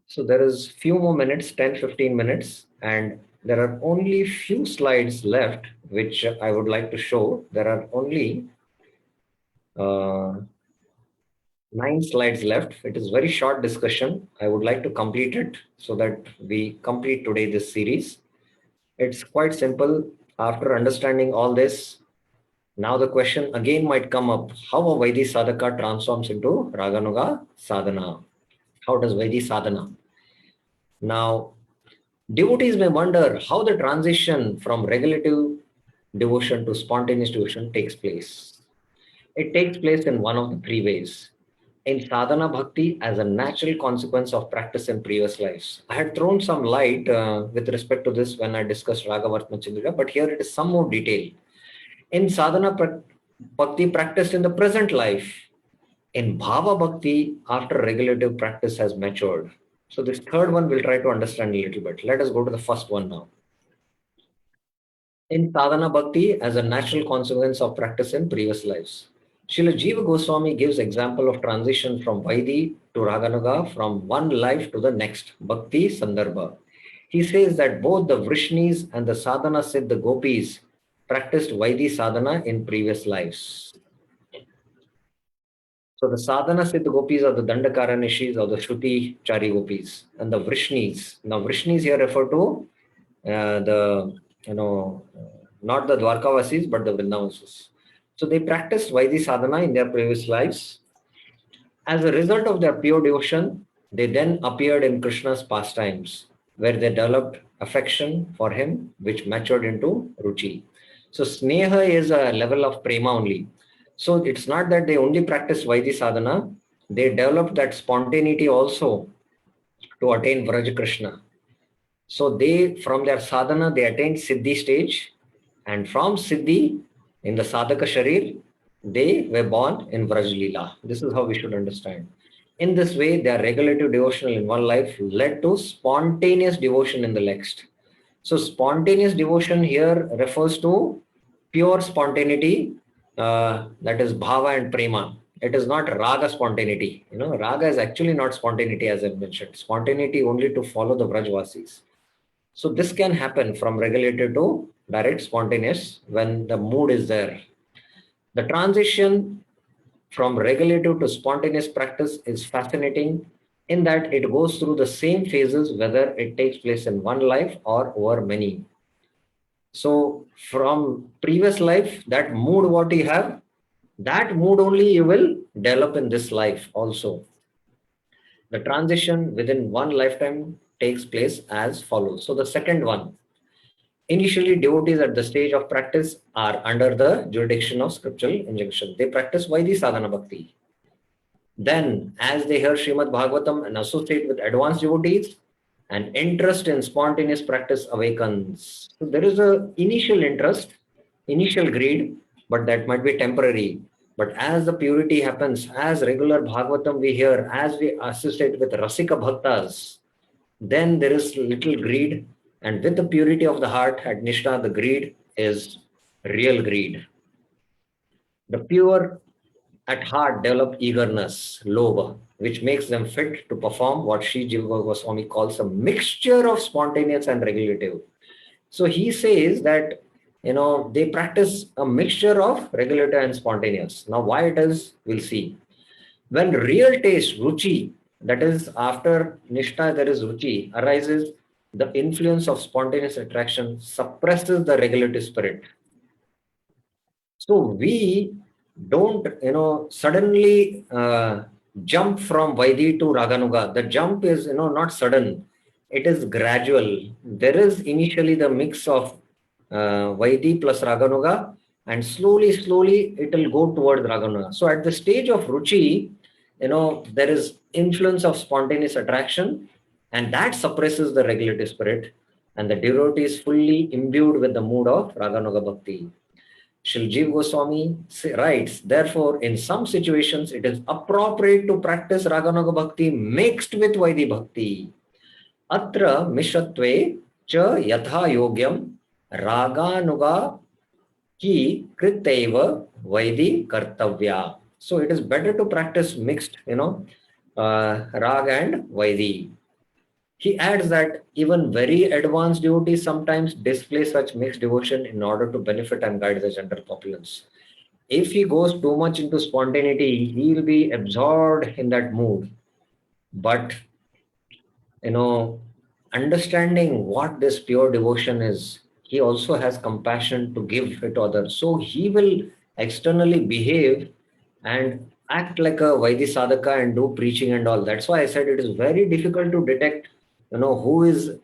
Speaker 1: So there is few more minutes, 10-15 minutes, and there are only few slides left, which I would like to show. There are only 9 slides left. It is very short discussion. I would like to complete it so that we complete today this series. It's quite simple. After understanding all this, now the question again might come up, how a Vaidhi Sadhaka transforms into Raganuga Sadhana? How does Vaidhi Sadhana? Now, devotees may wonder how the transition from regulative devotion to spontaneous devotion takes place. It takes place in one of the 3 ways. In sadhana bhakti, as a natural consequence of practice in previous lives. I had thrown some light with respect to this when I discussed Ragavartma Chandrika, but here it is some more detail. In sadhana bhakti practiced in the present life, in bhava bhakti after regulative practice has matured. So this third one we'll try to understand a little bit. Let us go to the first one now. In sadhana bhakti as a natural consequence of practice in previous lives. Srila Jiva Goswami gives example of transition from Vaidhi to Raganuga from one life to the next, Bhakti Sandarbha. He says that both the Vrishnis and the Sadhana Siddha Gopis practiced Vaidhi sadhana in previous lives. So the Sadhana Siddha Gopis are the Dandakaranishis or the Shruti Chari Gopis, and the Vrishnis. Now Vrishnis here refer to not the Dwarkavasis but the Vrindavasis. So they practiced Vaidhi sadhana in their previous lives. As a result of their pure devotion, they then appeared in Krishna's pastimes, where they developed affection for him, which matured into ruchi. So sneha is a level of prema only. So it's not that they only practiced Vaidhi sadhana, they developed that spontaneity also to attain Vraja Krishna. So they, from their sadhana, they attained Siddhi stage, and from Siddhi, in the Sadhaka Sharir, they were born in Vraj Leela. This is how we should understand. In this way, their regulative devotional in one life led to spontaneous devotion in the next. So spontaneous devotion here refers to pure spontaneity, that is bhava and prema. It is not raga spontaneity. Raga is actually not spontaneity as I mentioned. Spontaneity only to follow the Vrajvasis. So this can happen from regulative to direct spontaneous when the mood is there. The transition from regulative to spontaneous practice is fascinating in that it goes through the same phases whether it takes place in one life or over many. So from previous life, that mood what you have, that mood only you will develop in this life also. The transition within one lifetime takes place as follows. So the second one, initially devotees at the stage of practice are under the jurisdiction of scriptural injunction. They practice Vaidhi sadhana bhakti. Then as they hear Srimad Bhagavatam and associate with advanced devotees, an interest in spontaneous practice awakens. So there is a initial interest, initial greed, but that might be temporary. But as the purity happens, as regular Bhagavatam we hear, as we associate with Rasika Bhaktas, then there is little greed. And with the purity of the heart at Nishtha, the greed is real greed. The pure at heart develop eagerness, lobha, which makes them fit to perform what Sri Jiva Goswami calls a mixture of spontaneous and regulative. So he says that, they practice a mixture of regulative and spontaneous. Now, why it is, we'll see. When real taste, ruchi, that is after Nishtha, there is ruchi, arises, the influence of spontaneous attraction suppresses the regulative spirit. So we don't, suddenly jump from Vaidhi to Raganuga. The jump is, not sudden. It is gradual. There is initially the mix of Vaidhi plus Raganuga, and slowly, it will go towards Raganuga. So at the stage of Ruchi, there is influence of spontaneous attraction, and that suppresses the regulative spirit, and the devotee is fully imbued with the mood of Raganuga Bhakti. Shri Jiva Goswami writes, therefore, in some situations, it is appropriate to practice Raganuga Bhakti mixed with Vaidhi Bhakti. Atra mishatve cha yatha yogyam Raganuga ki kriteva Vaidhi kartavya. So it is better to practice mixed, Rag and Vaidhi. He adds that even very advanced devotees sometimes display such mixed devotion in order to benefit and guide the general populace. If he goes too much into spontaneity, he will be absorbed in that mood. But, understanding what this pure devotion is, he also has compassion to give it to others. So he will externally behave and act like a Vaidhi sadhaka and do preaching and all. That's why I said it is very difficult to detect, who is,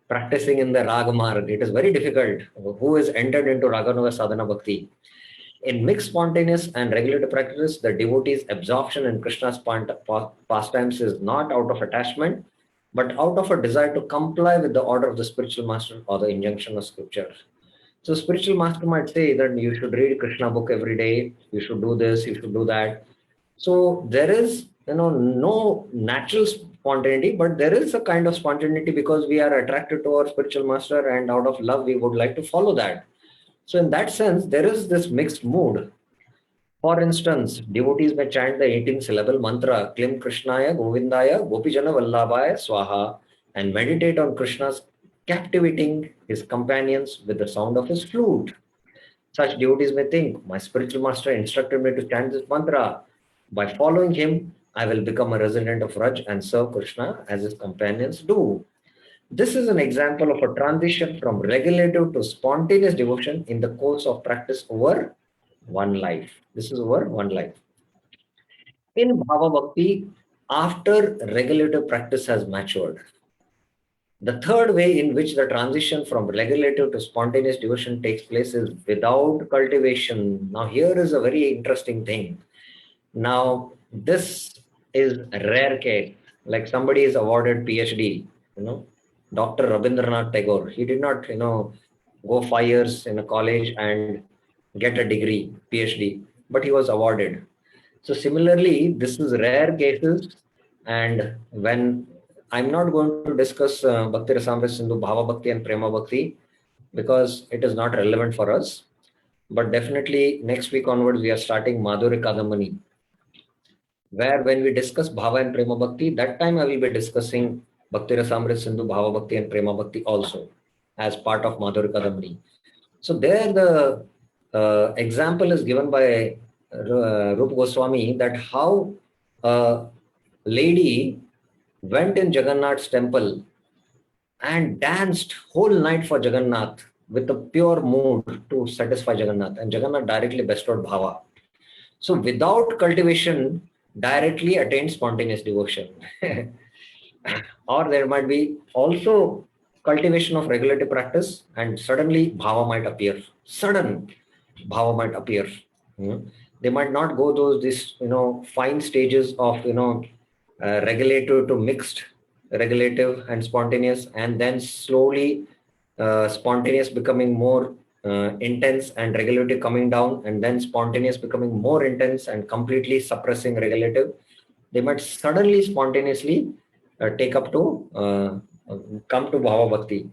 Speaker 1: practicing in the Raga Marg. It is very difficult. Who is entered into Raganuga Sadhana Bhakti. In mixed spontaneous and regulative practices, the devotee's absorption in Krishna's pastimes is not out of attachment, but out of a desire to comply with the order of the spiritual master or the injunction of scripture. So spiritual master might say that you should read Krishna book every day, you should do this, you should do that. So there is, no natural spontaneity, but there is a kind of spontaneity because we are attracted to our spiritual master, and out of love, we would like to follow that. So in that sense, there is this mixed mood. For instance, devotees may chant the 18 syllable mantra, Klim Krishnaya Govindaya Gopijana Vallabhaya Swaha, and meditate on Krishna's captivating his companions with the sound of his flute. Such devotees may think, my spiritual master instructed me to chant this mantra. By following him, I will become a resident of Raj and serve Krishna as his companions do. This is an example of a transition from regulative to spontaneous devotion in the course of practice over one life. This is over one life. In Bhava Bhakti, after regulative practice has matured, the third way in which the transition from regulative to spontaneous devotion takes place is without cultivation. Now, here is a very interesting thing. Now, this is a rare case. Like somebody is awarded PhD, Dr. Rabindranath Tagore. He did not, go 5 years in a college and get a degree, PhD, but he was awarded. So similarly, this is rare cases. And when I'm not going to discuss Bhakti Rasamrita Sindhu, Bhava Bhakti and Prema Bhakti, because it is not relevant for us. But definitely next week onwards, we are starting Madhurya Kadambini, where when we discuss Bhava and Prema Bhakti, that time I will be discussing Bhakti Rasamrita Sindhu, Bhava Bhakti and Prema Bhakti also as part of Madhurya Kadambini. So there the example is given by Rupa Goswami that how a lady went in Jagannath's temple and danced whole night for Jagannath with a pure mood to satisfy Jagannath, and Jagannath directly bestowed bhava. So without cultivation, directly attained spontaneous devotion. Or there might be also cultivation of regulative practice, and suddenly bhava might appear. Sudden bhava might appear. They might not go this fine stages of regulative to mixed, regulative and spontaneous, and then slowly spontaneous becoming more intense and regulative coming down, and then spontaneous becoming more intense and completely suppressing regulative, they might suddenly spontaneously take up to come to Bhava Bhakti.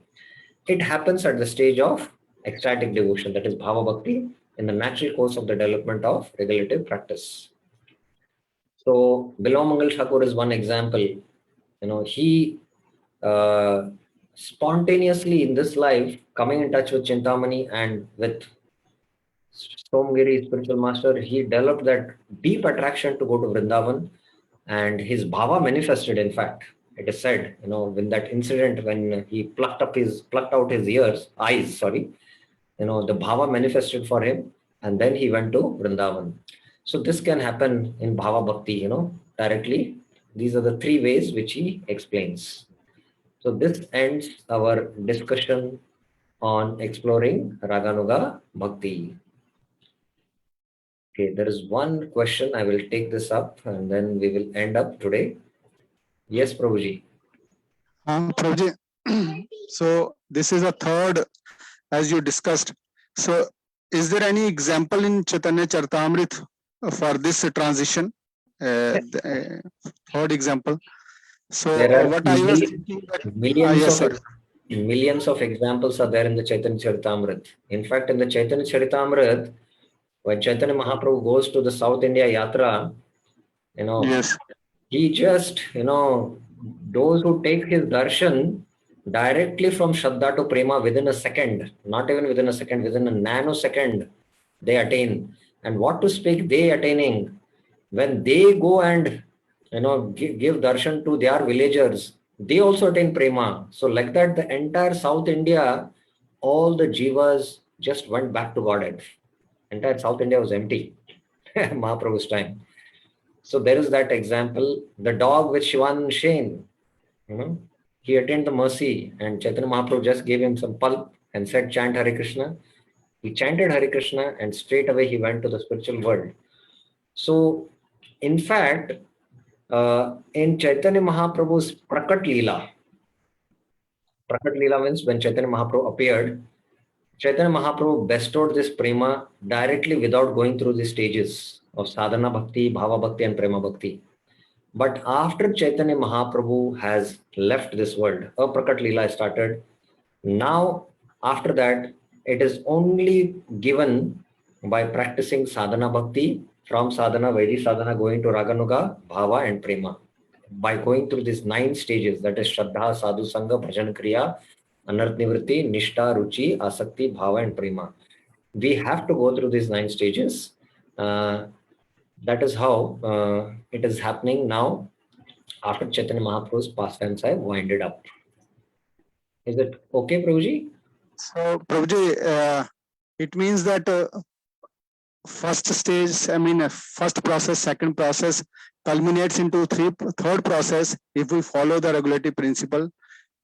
Speaker 1: It happens at the stage of ecstatic devotion, that is Bhava Bhakti, in the natural course of the development of regulative practice. So Bilaw Mangal Thakur is one example. He spontaneously in this life coming in touch with Chintamani and with Somgiri spiritual master, he developed that deep attraction to go to Vrindavan, and his bhava manifested. In fact, it is said, when that incident when he plucked out his eyes, sorry, the bhava manifested for him, and then he went to Vrindavan. So this can happen in bhava bhakti, directly. These are the three ways which he explains. So this ends our discussion on exploring Raganuga Bhakti. Okay, there is one question. I will take this up and then we will end up today. Yes, Prabhuji.
Speaker 3: Prabhuji, so this is a third, as you discussed. So is there any example in Chaitanya Charitamrita for this transition? Third example. So
Speaker 1: There are
Speaker 3: what I was thinking that,
Speaker 1: millions of examples are there in the Chaitanya Charitamrita. In fact, in the Chaitanya Charitamrita, when Chaitanya Mahaprabhu goes to the South India Yatra,
Speaker 3: yes,
Speaker 1: he just, those who take his darshan directly from Shraddha to Prema within a second, not even within a second, within a nanosecond, they attain. And what to speak, they attaining, when they go and, give darshan to their villagers, they also attain Prema. So like that, the entire South India, all the jivas just went back to Godhead. Entire South India was empty. Mahaprabhu's time. So there is that example. The dog with Shivan Shane, he attained the mercy, and Chaitanya Mahaprabhu just gave him some pulp and said, chant Hare Krishna. He chanted Hare Krishna and straight away he went to the spiritual world. So, in fact, in Chaitanya Mahaprabhu's Prakat Leela means when Chaitanya Mahaprabhu appeared, Chaitanya Mahaprabhu bestowed this prema directly without going through the stages of sadhana bhakti, bhava bhakti and prema bhakti. But after Chaitanya Mahaprabhu has left this world, Prakat Leela started. Now, after that, it is only given by practicing sadhana bhakti, from sadhana, Vaidhi sadhana, going to Raganuga, bhava and prema. By going through these 9 stages, that is Shraddha, Sadhu Sangha, Bhajan Kriya, Anarth Nivritti, Nishta, Ruchi, Asakti, Bhava and Prema. We have to go through these 9 stages. That is how it is happening now after Chaitanya Mahaprabhu's pastimes have winded up. Is it okay, Prabhuji?
Speaker 3: So Prabhuji, it means that first stage, first process, second process culminates into third process if we follow the regulative principle,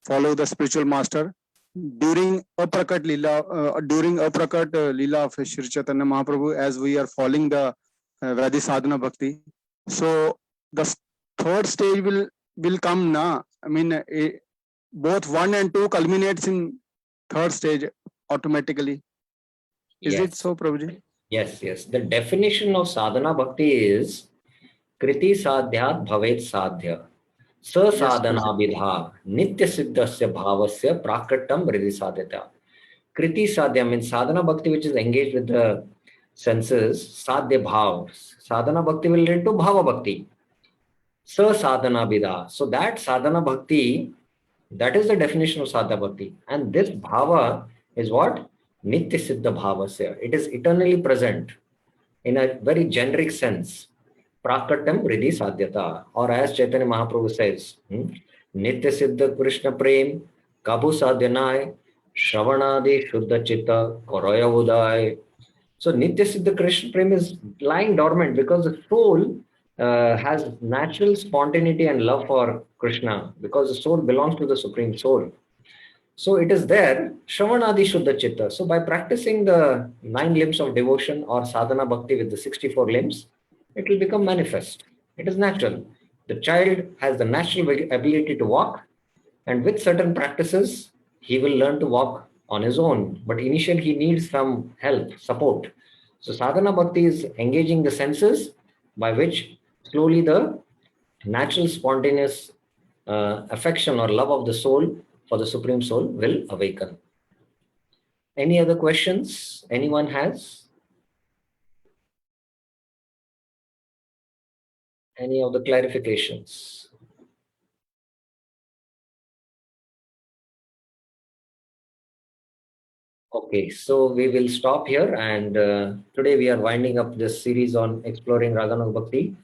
Speaker 3: follow the spiritual master. During Aprakat Leela of Shri Chaitanya Mahaprabhu, as we are following the Vaidhi Sadhana Bhakti, so the third stage will come now. Both 1 and 2 culminates in third stage automatically. Is it so, Prabhuji?
Speaker 1: Yes. The definition of sadhana bhakti is kriti sadhyat bhavet sadhya. Sa sadhana vidha nitya siddhasya bhavasya prakatam vriddhi sadhyata. Kriti sadhya means sadhana bhakti which is engaged with the senses, sadhya bhav. Sadhana bhakti will lead to bhava bhakti. Sa sadhana vidha. So that sadhana bhakti, that is the definition of sadhana bhakti. And this bhava is what? Nitya siddha bhavasya. It is eternally present in a very generic sense. Prakatam vriddhi sadhyata. Or as Chaitanya Mahaprabhu says, Nitya siddha Krishna prem kabhu sadhyanai shravanadi shuddha chitta koraya udai. So Nitya siddha Krishna prem is lying dormant because the soul has natural spontaneity and love for Krishna, because the soul belongs to the Supreme Soul. So it is there, Shravanadi Shuddha Chitta. So by practicing the 9 limbs of devotion or sadhana bhakti with the 64 limbs, it will become manifest. It is natural. The child has the natural ability to walk, and with certain practices, he will learn to walk on his own, but initially he needs some help, support. So sadhana bhakti is engaging the senses by which slowly the natural spontaneous affection or love of the soul for the Supreme Soul will awaken. Any other questions anyone has? Any of the clarifications? Okay, so we will stop here, and today we are winding up this series on exploring Raganuga Bhakti.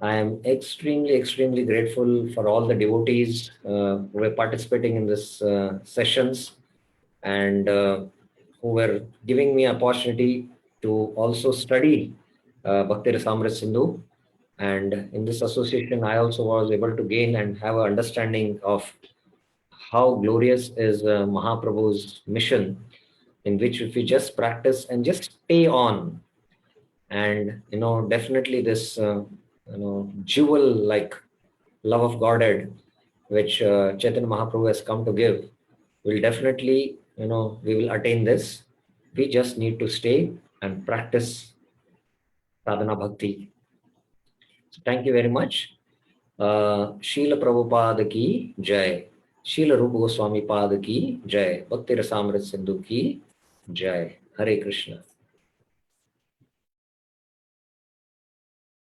Speaker 1: I am extremely grateful for all the devotees who were participating in this sessions, and who were giving me opportunity to also study Bhakti Rasamrita Sindhu. And in this association, I also was able to gain and have an understanding of how glorious is Mahaprabhu's mission, in which if we just practice and just stay on, and definitely this jewel like love of Godhead, which Chaitanya Mahaprabhu has come to give, will definitely, we will attain this. We just need to stay and practice sadhana bhakti. So thank you very much. Srila Prabhupada ki jai. Srila Rupa Goswami Pada ki jai. Bhakti Rasamrita Sindhu ki jai. Hare Krishna.